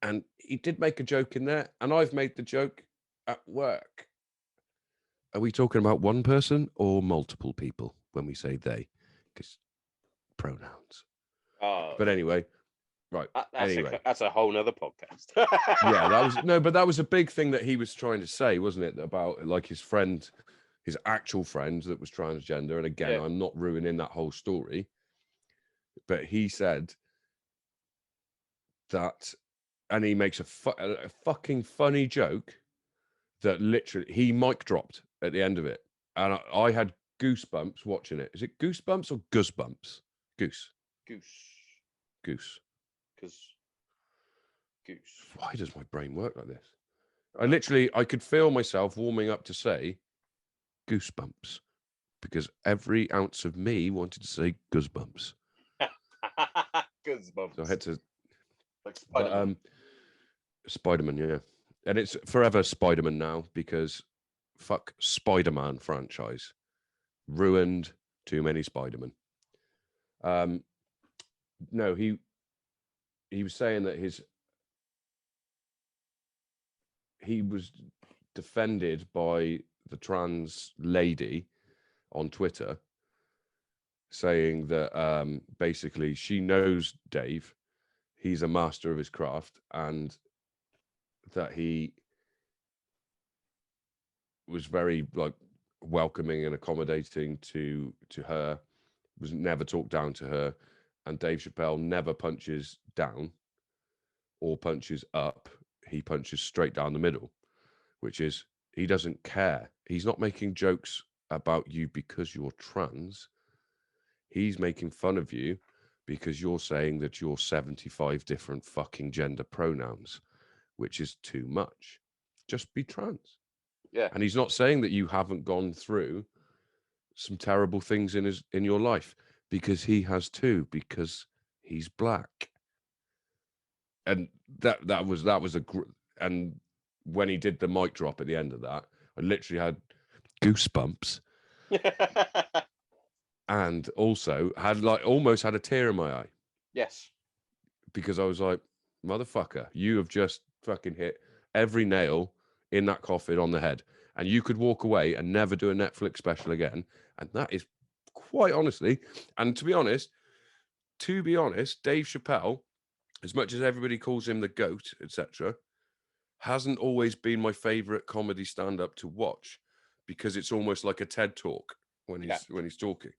And he did make a joke in there, and I've made the joke at work. Are we talking about one person or multiple people when we say they? Because pronouns. But anyway, right. That's a whole nother podcast. Yeah, that was a big thing that he was trying to say, wasn't it? About like his friend, his actual friend that was transgender. And again, I'm not ruining that whole story. But he said that, and he makes a fucking funny joke that literally he mic dropped at the end of it. And I had goosebumps watching it. Is it goosebumps or goosebumps? Goose. Because goose. Why does my brain work like this? I could feel myself warming up to say goosebumps because every ounce of me wanted to say goosebumps. Goosebumps. So I had to. Like Spider-Man. Spider-Man, yeah. And it's forever Spider-Man now because fuck Spider-Man franchise. Ruined too many Spider-Man. No, he was saying that he was defended by the trans lady on Twitter saying that basically she knows Dave, he's a master of his craft, and that he was very like welcoming and accommodating to her, was never talked down to her, and Dave Chappelle never punches down or punches up. He punches straight down the middle, which is he doesn't care. He's not making jokes about you because you're trans. He's making fun of you because you're saying that you're 75 different fucking gender pronouns, which is too much. Just be trans. Yeah. And he's not saying that you haven't gone through some terrible things in your life, because he has too, because he's black. And that was and when he did the mic drop at the end of that, I literally had goosebumps. And also had almost had a tear in my eye. Yes. Because I was like, motherfucker, you have just fucking hit every nail in that coffin on the head. And you could walk away and never do a Netflix special again. And that is quite honestly, and to be honest, Dave Chappelle, as much as everybody calls him the GOAT, etc., hasn't always been my favorite comedy stand-up to watch, because it's almost like a TED talk when he's talking.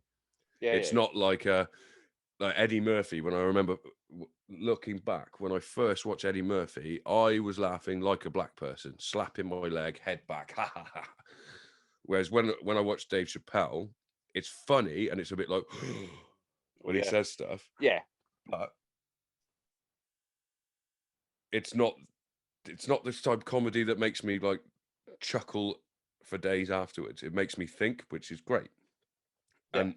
Yeah, it's not like Eddie Murphy. When I remember looking back, when I first watched Eddie Murphy, I was laughing like a black person, slapping my leg, head back, ha ha ha. Whereas when I watched Dave Chappelle, it's funny and it's a bit like when he says stuff. Yeah. But it's not this type of comedy that makes me like chuckle for days afterwards. It makes me think, which is great. Yeah. And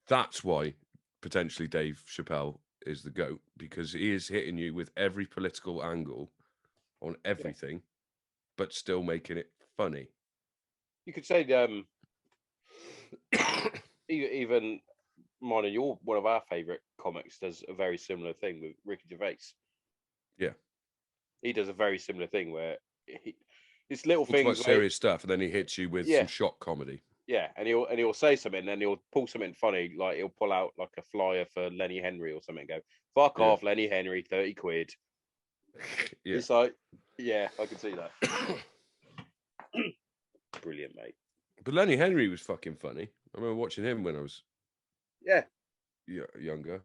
that's why potentially Dave Chappelle is the GOAT, because he is hitting you with every political angle on everything, but still making it funny. You could say even one of our favorite comics does a very similar thing with Ricky Gervais. Yeah. He does a very similar thing where It's little Talks about things. Where, serious stuff, and then he hits you with yeah, some shock comedy. yeah, and he'll say something, and then he'll pull something funny, like he'll pull out like a flyer for Lenny Henry or something. And go, fuck Yeah. off, Lenny Henry, 30 quid. Yeah. It's like, yeah, I can see that. Brilliant, mate. But Lenny Henry was fucking funny. I remember watching him when I was younger.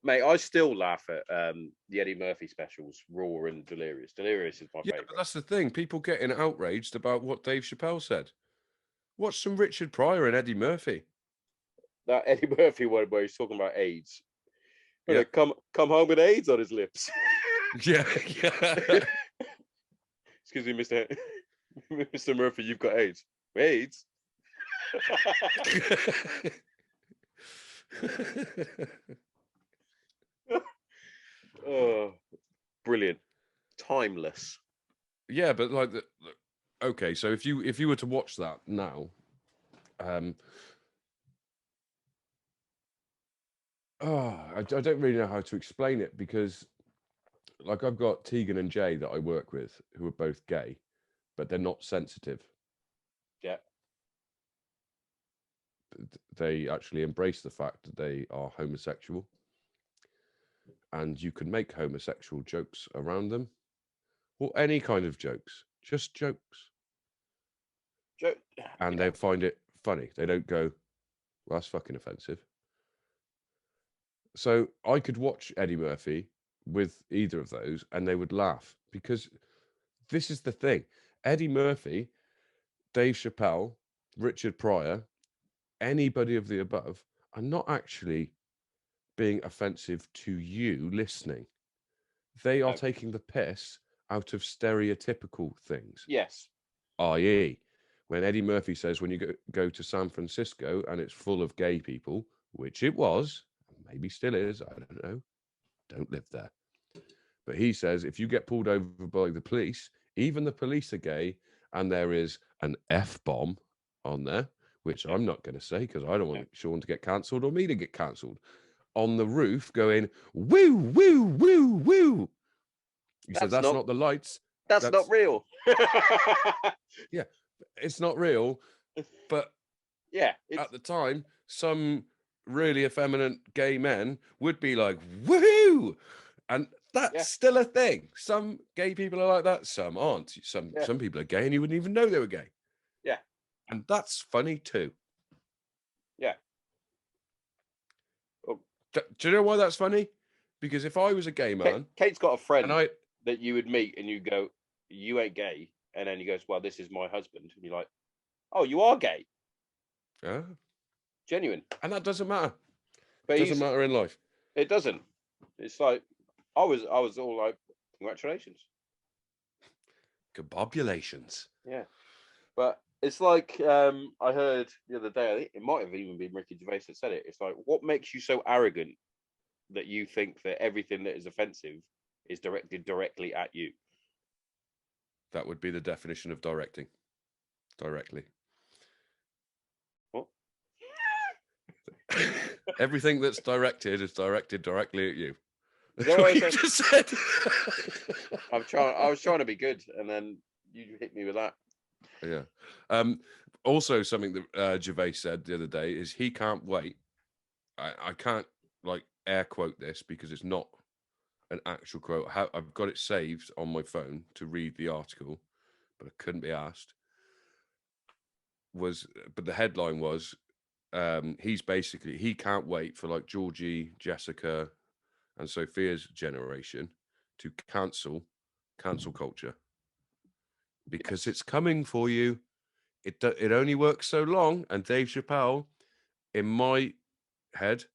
Mate, I still laugh at the Eddie Murphy specials, Raw and Delirious. Delirious is my Yeah, favourite. but that's the thing. People getting outraged about what Dave Chappelle said. Watch some Richard Pryor and Eddie Murphy. That Eddie Murphy one where he's talking about AIDS. Yeah. Come home with AIDS on his lips. Yeah. Excuse me, Mr. Murphy, you've got AIDS. AIDS? Oh, brilliant. Timeless. Yeah, but like okay, so if you were to watch that now, I don't really know how to explain it, because like I've got Tegan and Jay that I work with who are both gay, but they're not sensitive. Yeah. They actually embrace the fact that they are homosexual, and you can make homosexual jokes around them, or any kind of jokes, just jokes. And they find it funny. They don't go, well, that's fucking offensive. So I could watch Eddie Murphy with either of those and they would laugh, because this is the thing. Eddie Murphy, Dave Chappelle, Richard Pryor, anybody of the above are not actually being offensive to you listening. They are taking the piss out of stereotypical things. Yes. I.e., when Eddie Murphy says when you go to San Francisco and it's full of gay people, which it was, maybe still is, I don't know, don't live there. But he says if you get pulled over by the police, even the police are gay, and there is an F-bomb on there, which I'm not going to say because I don't want Sean to get cancelled or me to get cancelled, on the roof going, woo, woo, woo, woo. He said, that's not the lights. That's not real. Yeah, it's not real. But yeah, at the time, some really effeminate gay men would be like, woohoo! And that's still a thing. Some gay people are like that, some aren't. Some people are gay and you wouldn't even know they were gay. Yeah. And that's funny too. Yeah. Do you know why that's funny? Because if I was a gay man... Kate's got a friend that you would meet and you go, you ain't gay. And then he goes, well, this is my husband. And you're like, oh, you are gay. Yeah. Genuine. And that doesn't matter. But it doesn't matter in life. It doesn't. It's like, I was all like, congratulations. Congratulations. Yeah. But it's like, I heard the other day, I think it might have even been Ricky Gervais that said it. It's like, what makes you so arrogant that you think that everything that is offensive is directed directly at you? That would be the definition of directing. Directly. What? Everything that's directed is directed directly at you. That's what you just said. I was trying to be good, and then you hit me with that. Yeah. Also, something that Gervais said the other day is he can't wait. I can't like air quote this because it's not an actual quote. I've got it saved on my phone to read the article, but I couldn't be asked. But the headline was, he can't wait for like Georgie, Jessica, and Sophia's generation to cancel culture, because it's coming for you. It only works so long, and Dave Chappelle, in my head,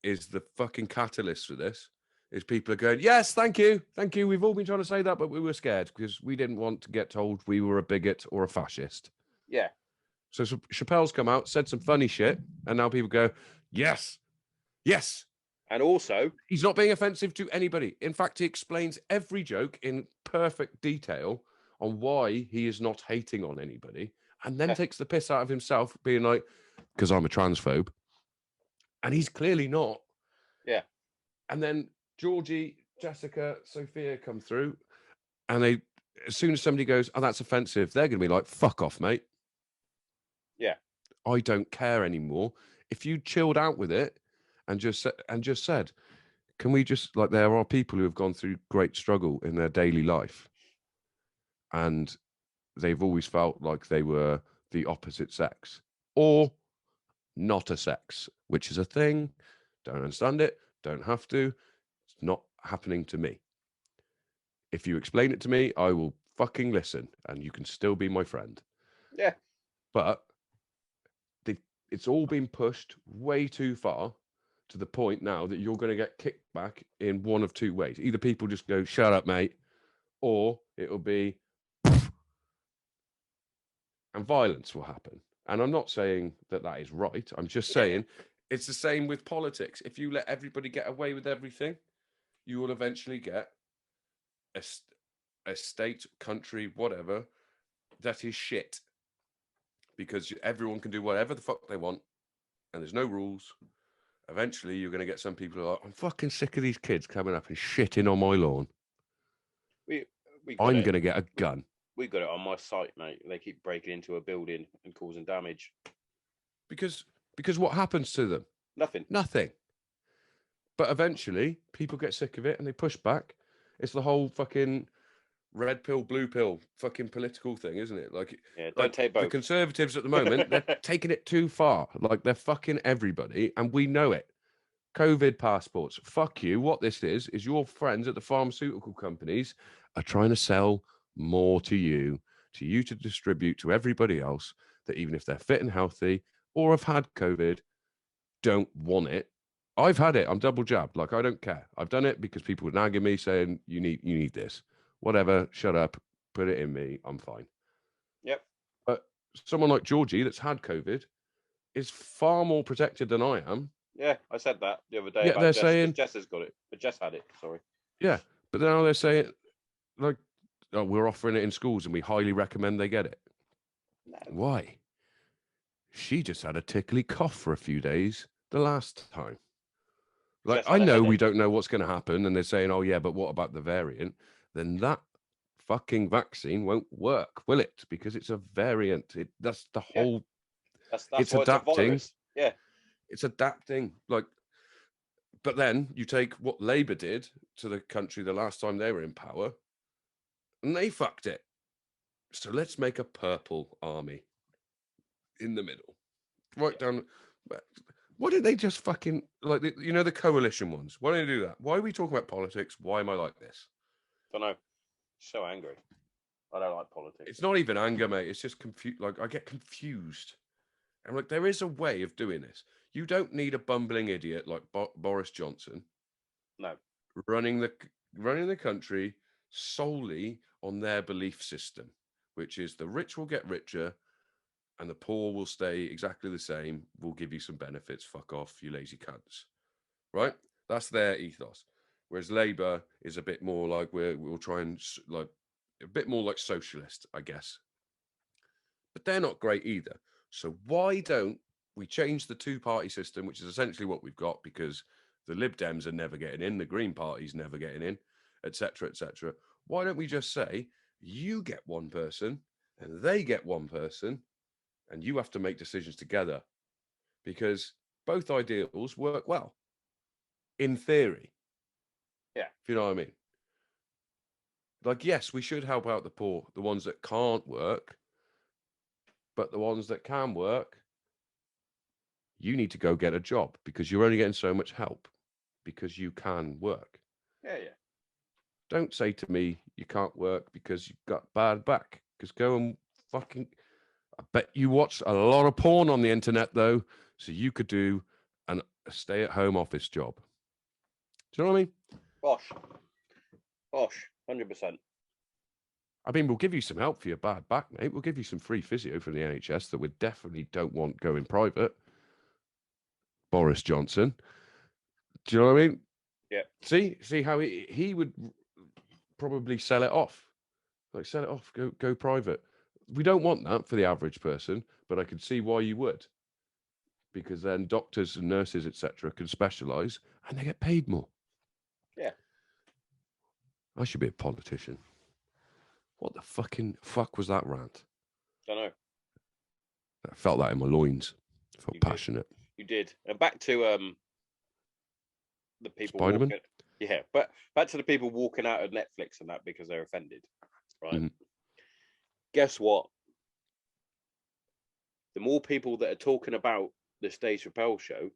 is the fucking catalyst for this. Is people are going, yes, thank you. We've all been trying to say that, but we were scared because we didn't want to get told we were a bigot or a fascist. Yeah. So Chappelle's come out, said some funny shit, and now people go, yes. And also, he's not being offensive to anybody. In fact, he explains every joke in perfect detail on why he is not hating on anybody, and then takes the piss out of himself, being like, because I'm a transphobe. And he's clearly not. Yeah. And then Georgie, Jessica, Sophia come through, and they as soon as somebody goes, "Oh, that's offensive," they're going to be like, "Fuck off, mate." Yeah. I don't care anymore. If you chilled out with it and just said, "Can we just like?" There are people who have gone through great struggle in their daily life, and they've always felt like they were the opposite sex or not a sex, which is a thing. Don't understand it. Don't have to. It's not happening to me. If you explain it to me, I will fucking listen, and you can still be my friend. Yeah. But it's all been pushed way too far to the point now that you're going to get kicked back in one of two ways. Either people just go, "Shut up, mate," or it'll be, and violence will happen. And I'm not saying that that is right. I'm just saying it's the same with politics. If you let everybody get away with everything, you will eventually get a state, country, whatever, that is shit. Because everyone can do whatever the fuck they want, and there's no rules. Eventually, you're going to get some people who are like, "I'm fucking sick of these kids coming up and shitting on my lawn. I'm going to get a gun." We got it on my site, mate. They keep breaking into a building and causing damage. Because what happens to them? Nothing. But eventually, people get sick of it and they push back. It's the whole fucking red pill, blue pill fucking political thing, isn't it? Like, don't take both. The Conservatives at the moment, they're taking it too far. Like, they're fucking everybody, and we know it. COVID passports. Fuck you. What this is your friends at the pharmaceutical companies are trying to sell more to you to distribute to everybody else, that even if they're fit and healthy or have had COVID, don't want it. I've had it. I'm double jabbed. Like, I don't care. I've done it because people were nagging me saying, you need this. Whatever. Shut up. Put it in me. I'm fine. Yep. But someone like Georgie that's had COVID is far more protected than I am. Yeah, I said that the other day. Yeah, they're saying Jess has got it, but Jess had it. Sorry. Yeah, but now they're saying, like, "Oh, we're offering it in schools and we highly recommend they get it." No. Why? She just had a tickly cough for a few days the last time. Like, I know we don't know what's going to happen, and they're saying, "Oh yeah, but what about the variant?" Then that fucking vaccine won't work, will it? Because it's a variant. That's the whole. That's it's why adapting. It's a virus. Yeah. It's adapting. Like, but then you take what Labour did to the country the last time they were in power, and they fucked it. So let's make a purple army in the middle, right down. Why did they just fucking like the coalition ones? Why don't they do that? Why are we talking about politics? Why am I like this? Don't know. So angry. I don't like politics. It's not even anger, mate. It's just confused. Like, I get confused. And like, there is a way of doing this. You don't need a bumbling idiot like Boris Johnson. No. Running the country solely on their belief system, which is the rich will get richer and the poor will stay exactly the same. We'll give you some benefits. Fuck off, you lazy cunts. Right? That's their ethos. Whereas Labour is a bit more like we'll try and like a bit more like socialist, I guess. But they're not great either. So why don't we change the two-party system, which is essentially what we've got, because the Lib Dems are never getting in, the Green Party's never getting in, etc., etc. Why don't we just say, you get one person and they get one person, and you have to make decisions together? Because both ideals work well, in theory. Yeah. If you know what I mean. Like, yes, we should help out the poor, the ones that can't work, but the ones that can work, you need to go get a job because you're only getting so much help because you can work. Yeah. Don't say to me you can't work because you've got bad back. Because go and fucking. I bet you watch a lot of porn on the internet though, so you could do a stay-at-home office job. Do you know what I mean? Bosh, 100%. I mean, we'll give you some help for your bad back, mate. We'll give you some free physio from the NHS that we definitely don't want going private. Boris Johnson. Do you know what I mean? Yeah. See how he would probably sell it off. Like, sell it off, go private. We don't want that for the average person, but I can see why you would. Because then doctors and nurses, etc., can specialise and they get paid more. Yeah. I should be a politician. fuck was that rant? Don't know. I felt that in my loins. I felt You did. passionate. You did. And back to the people Spider-Man? walking. Yeah, but back to the people walking out of Netflix and that because they're offended, right? Mhm. Guess what? The more people that are talking about the Dave Chappelle show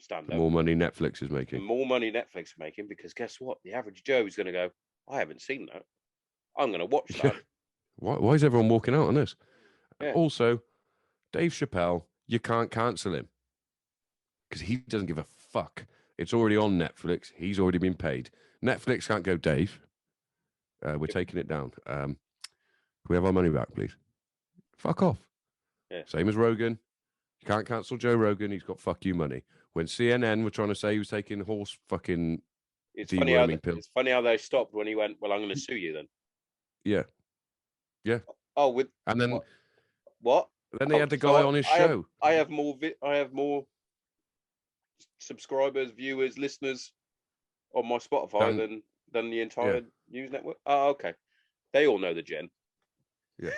stand The up, more money Netflix is the making. more money Netflix are making, because guess what? The average Joe is going to go, I haven't seen that. I'm going to watch that. Why is everyone walking out on this? Yeah. Also, Dave Chappelle, you can't cancel him because he doesn't give a fuck. It's already on Netflix. He's already been paid. Netflix can't go, Dave. We're taking it down. Can we have our money back, please? Fuck off. Yeah. Same as Rogan. You can't cancel Joe Rogan. He's got fuck you money. When CNN were trying to say he was taking horse fucking deworming pills. It's funny how they stopped when he went, well, I'm going to sue you then. Yeah. Yeah. Oh, with And then what? Then they had the guy on his show. I have more subscribers, viewers, listeners on my Spotify than the entire news network. Oh, okay. They all know the gen. Yeah.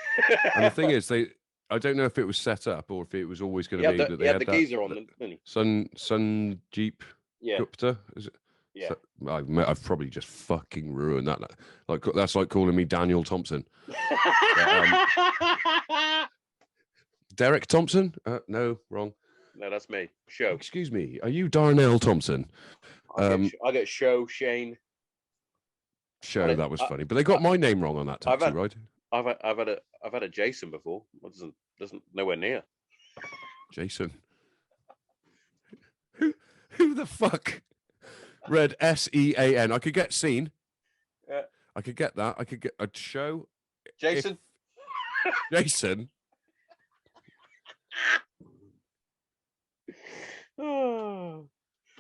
And the thing is, I don't know if it was set up or if it was always going to be that they had the geezer on them, didn't he? Sun Jeep Gupta. Is it? Yeah. So, I've probably just fucking ruined that. Like that's like calling me Daniel Thompson. Derek Thompson? No, wrong. No, that's me. Show. Excuse me. Are you Darnell Thompson? I get Show Shane. Show that was funny, but they got my name wrong on that taxi ride. I've had a Jason before. It doesn't nowhere near. Jason. Who the fuck read SEAN? I could get seen. Yeah. I could get that. I could get a show. Jason. Jason.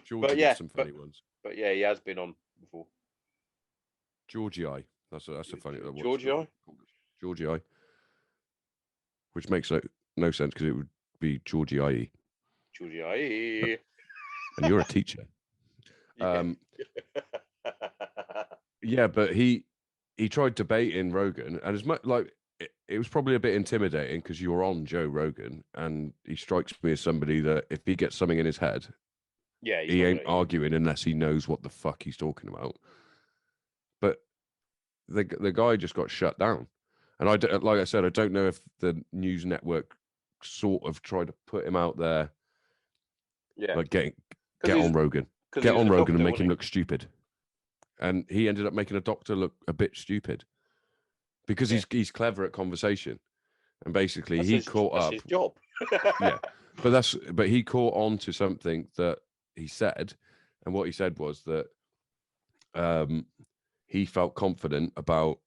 Georgie got some funny ones. But yeah, he has been on before. Georgie I. That's a funny one. Georgie I? Georgie I. Which makes no sense because it would be Georgie I. Georgie I. And you're a teacher. Yeah, but he tried debating Rogan, and as much like it was probably a bit intimidating because you're on Joe Rogan, and he strikes me as somebody that if he gets something in his head, he ain't arguing unless he knows what the fuck he's talking about. But the guy just got shut down, and like I said, I don't know if the news network sort of tried to put him out there, like get on Rogan and make him look stupid, and he ended up making a doctor look a bit stupid because he's clever at conversation, and basically that's his job. Yeah, but he caught on to something that he said, and what he said was that he felt confident about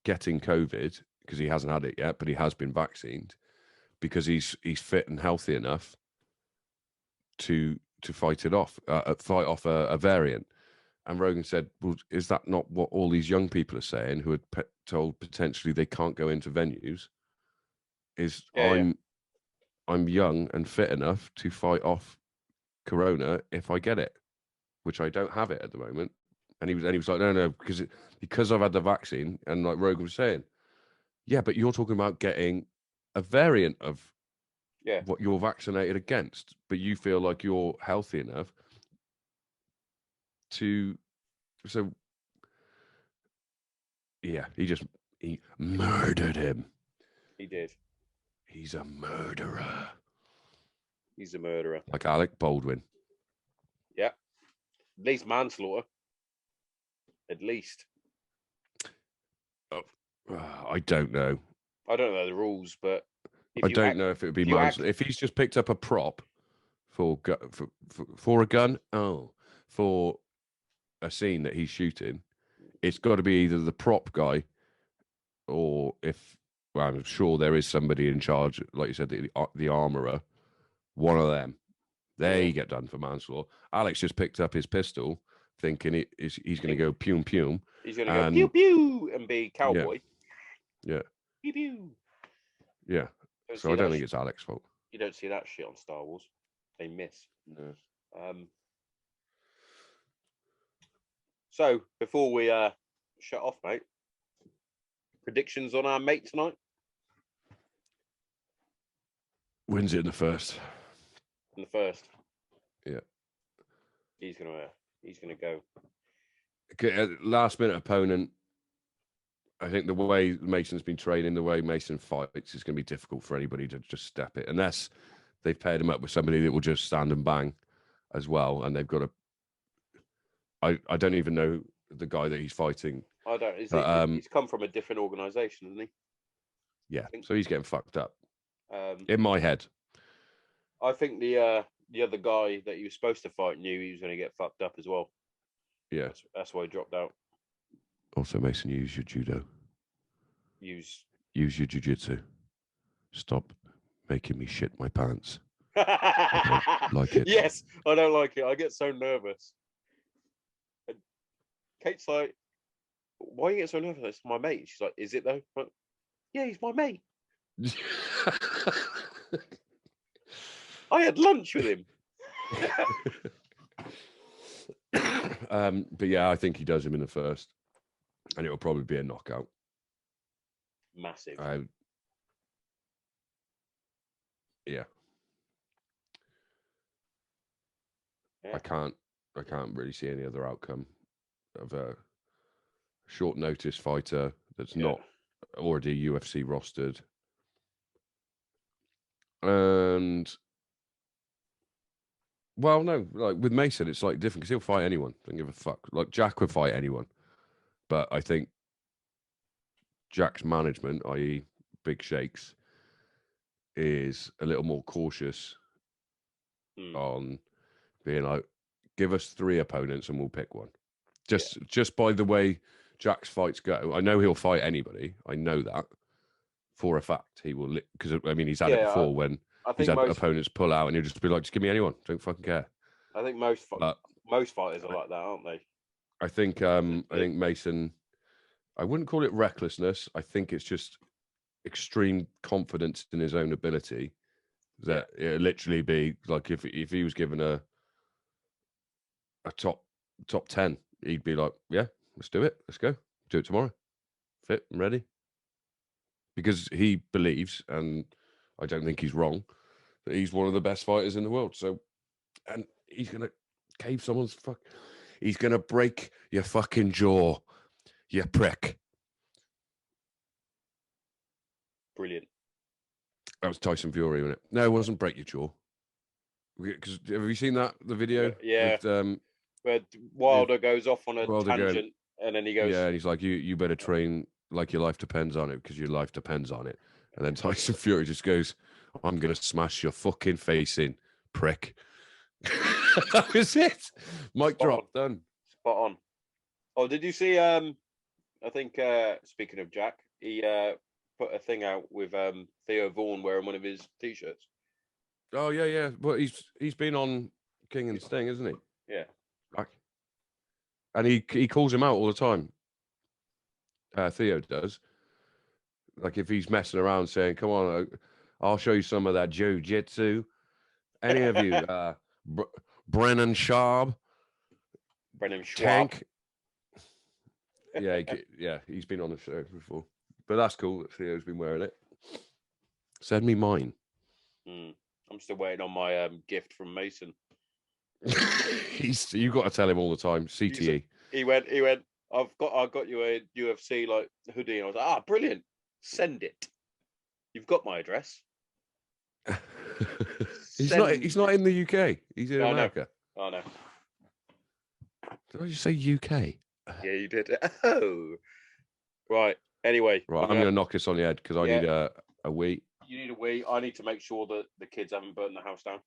getting COVID because he hasn't had it yet, but he has been vaccinated because he's fit and healthy enough to fight it off, fight off a variant. And Rogan said, well, is that not what all these young people are saying who are told potentially they can't go into venues? I'm young and fit enough to fight off Corona if I get it, which I don't have it at the moment. And he was like, no, because I've had the vaccine. And like Rogan was saying, yeah, but you're talking about getting a variant of what you're vaccinated against, but you feel like you're healthy enough to. So, yeah, he murdered him. He did. He's a murderer. He's a murderer. Like Alec Baldwin. Yeah. At least manslaughter. At least. I don't know. I don't know the rules, but I don't know if it would be manslaughter. If he's just picked up a prop for a gun, for a scene that he's shooting, it's got to be either the prop guy or I'm sure there is somebody in charge, like you said, the armorer, one of them. They get done for manslaughter. Alex just picked up his pistol thinking he's going to go pew pew. He's going to go pew pew and be cowboy. Yeah. Pew pew. Yeah. So I don't think it's Alex's fault. You don't see that shit on Star Wars. They miss. No. So before we shut off, mate, predictions on our mate tonight? Wins it in the first. In the first. Yeah. He's gonna go. Last minute opponent. I think the way Mason's been training, the way Mason fights, is going to be difficult for anybody to just step it, unless they've paired him up with somebody that will just stand and bang as well. And they've got I don't even know the guy that he's fighting. I don't. He's come from a different organisation, isn't he? Yeah, so he's getting fucked up. Um, In my head. I think the other guy that he was supposed to fight knew he was going to get fucked up as well. Yeah. That's why he dropped out. Also, Mason, use your judo. Use your jiu-jitsu. Stop making me shit my pants. I don't like it. Yes, I don't like it. I get so nervous. And Kate's like, why you get so nervous? It's my mate. She's like, is it though? Like, yeah, he's my mate. I had lunch with him. But yeah, I think he does him in the first. And it'll probably be a knockout. Massive. Yeah. I can't really see any other outcome of a short notice fighter that's not already UFC rostered. And well, no, like with Mason, it's like different because he'll fight anyone. Don't give a fuck. Like Jack would fight anyone. But I think Jack's management, i.e. Big Shakes, is a little more cautious on being like, give us 3 opponents and we'll pick one. Just by the way Jack's fights go, I know he'll fight anybody. I know that for a fact. He will, because I mean, he's had it before when he's had opponents pull out and he'll just be like, just give me anyone. Don't fucking care. I think most fighters are like that, aren't they? I think Mason, I wouldn't call it recklessness. I think it's just extreme confidence in his own ability. That it literally be like if he was given a top 10, he'd be like, yeah, let's do it. Let's go. Do it tomorrow. Fit and ready. Because he believes, and I don't think he's wrong, that he's one of the best fighters in the world. So, and he's gonna cave someone's he's gonna break your fucking jaw, you prick. Brilliant. That was Tyson Fury, wasn't it? No, it wasn't break your jaw. Because have you seen the video? Yeah. With, where Wilder goes off on a tangent, and then he goes, yeah, and he's like, you better train like your life depends on it, because your life depends on it. And then Tyson Fury just goes, I'm gonna smash your fucking face in, prick. That was it. Mic drop, done. Spot on. Oh, did you see? I think speaking of Jack, he put a thing out with Theo Vaughn wearing one of his t-shirts. Oh yeah. Well, he's been on King and Sting, isn't he? Yeah. And he calls him out all the time. Theo does. Like if he's messing around saying, come on, I'll show you some of that jiu-jitsu. Any of you, Brennan Schaub. Tank. Yeah, he's been on the show before. But that's cool that Theo's been wearing it. Send me mine. I'm still waiting on my gift from Mason. You've got to tell him all the time. CTE. He went. I got you a UFC like hoodie, and I was like, brilliant. Send it. You've got my address. He's not in the UK. He's in America. Oh no. Did I just say UK? Yeah, you did. Oh. Right. Anyway. Right, I'm going to knock this on the head because I need a wee. You need a wee. I need to make sure that the kids haven't burned the house down.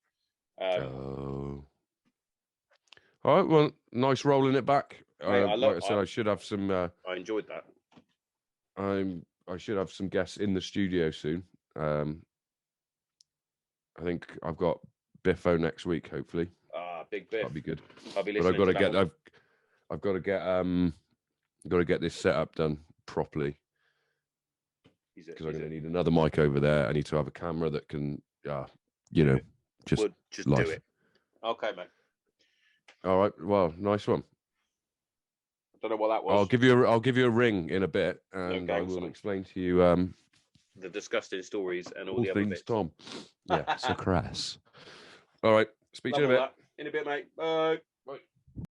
All right, well, nice rolling it back. Mate, like I said, I should have some... I enjoyed that. I should have some guests in the studio soon. I think I've got Biffo next week, hopefully. Big Biff. That'll be good. I'll be listening. But I've got to get this set up done properly. Because I'm going to need another mic over there. I need to have a camera that can, just do it. Okay, mate. All right. Well, nice one. Don't know what that was. I'll give you a ring in a bit, and I will explain to you the disgusting stories and all all the other things bits. Tom. Yeah, so crass. All right, speak to you in a bit. In a bit, mate. Bye.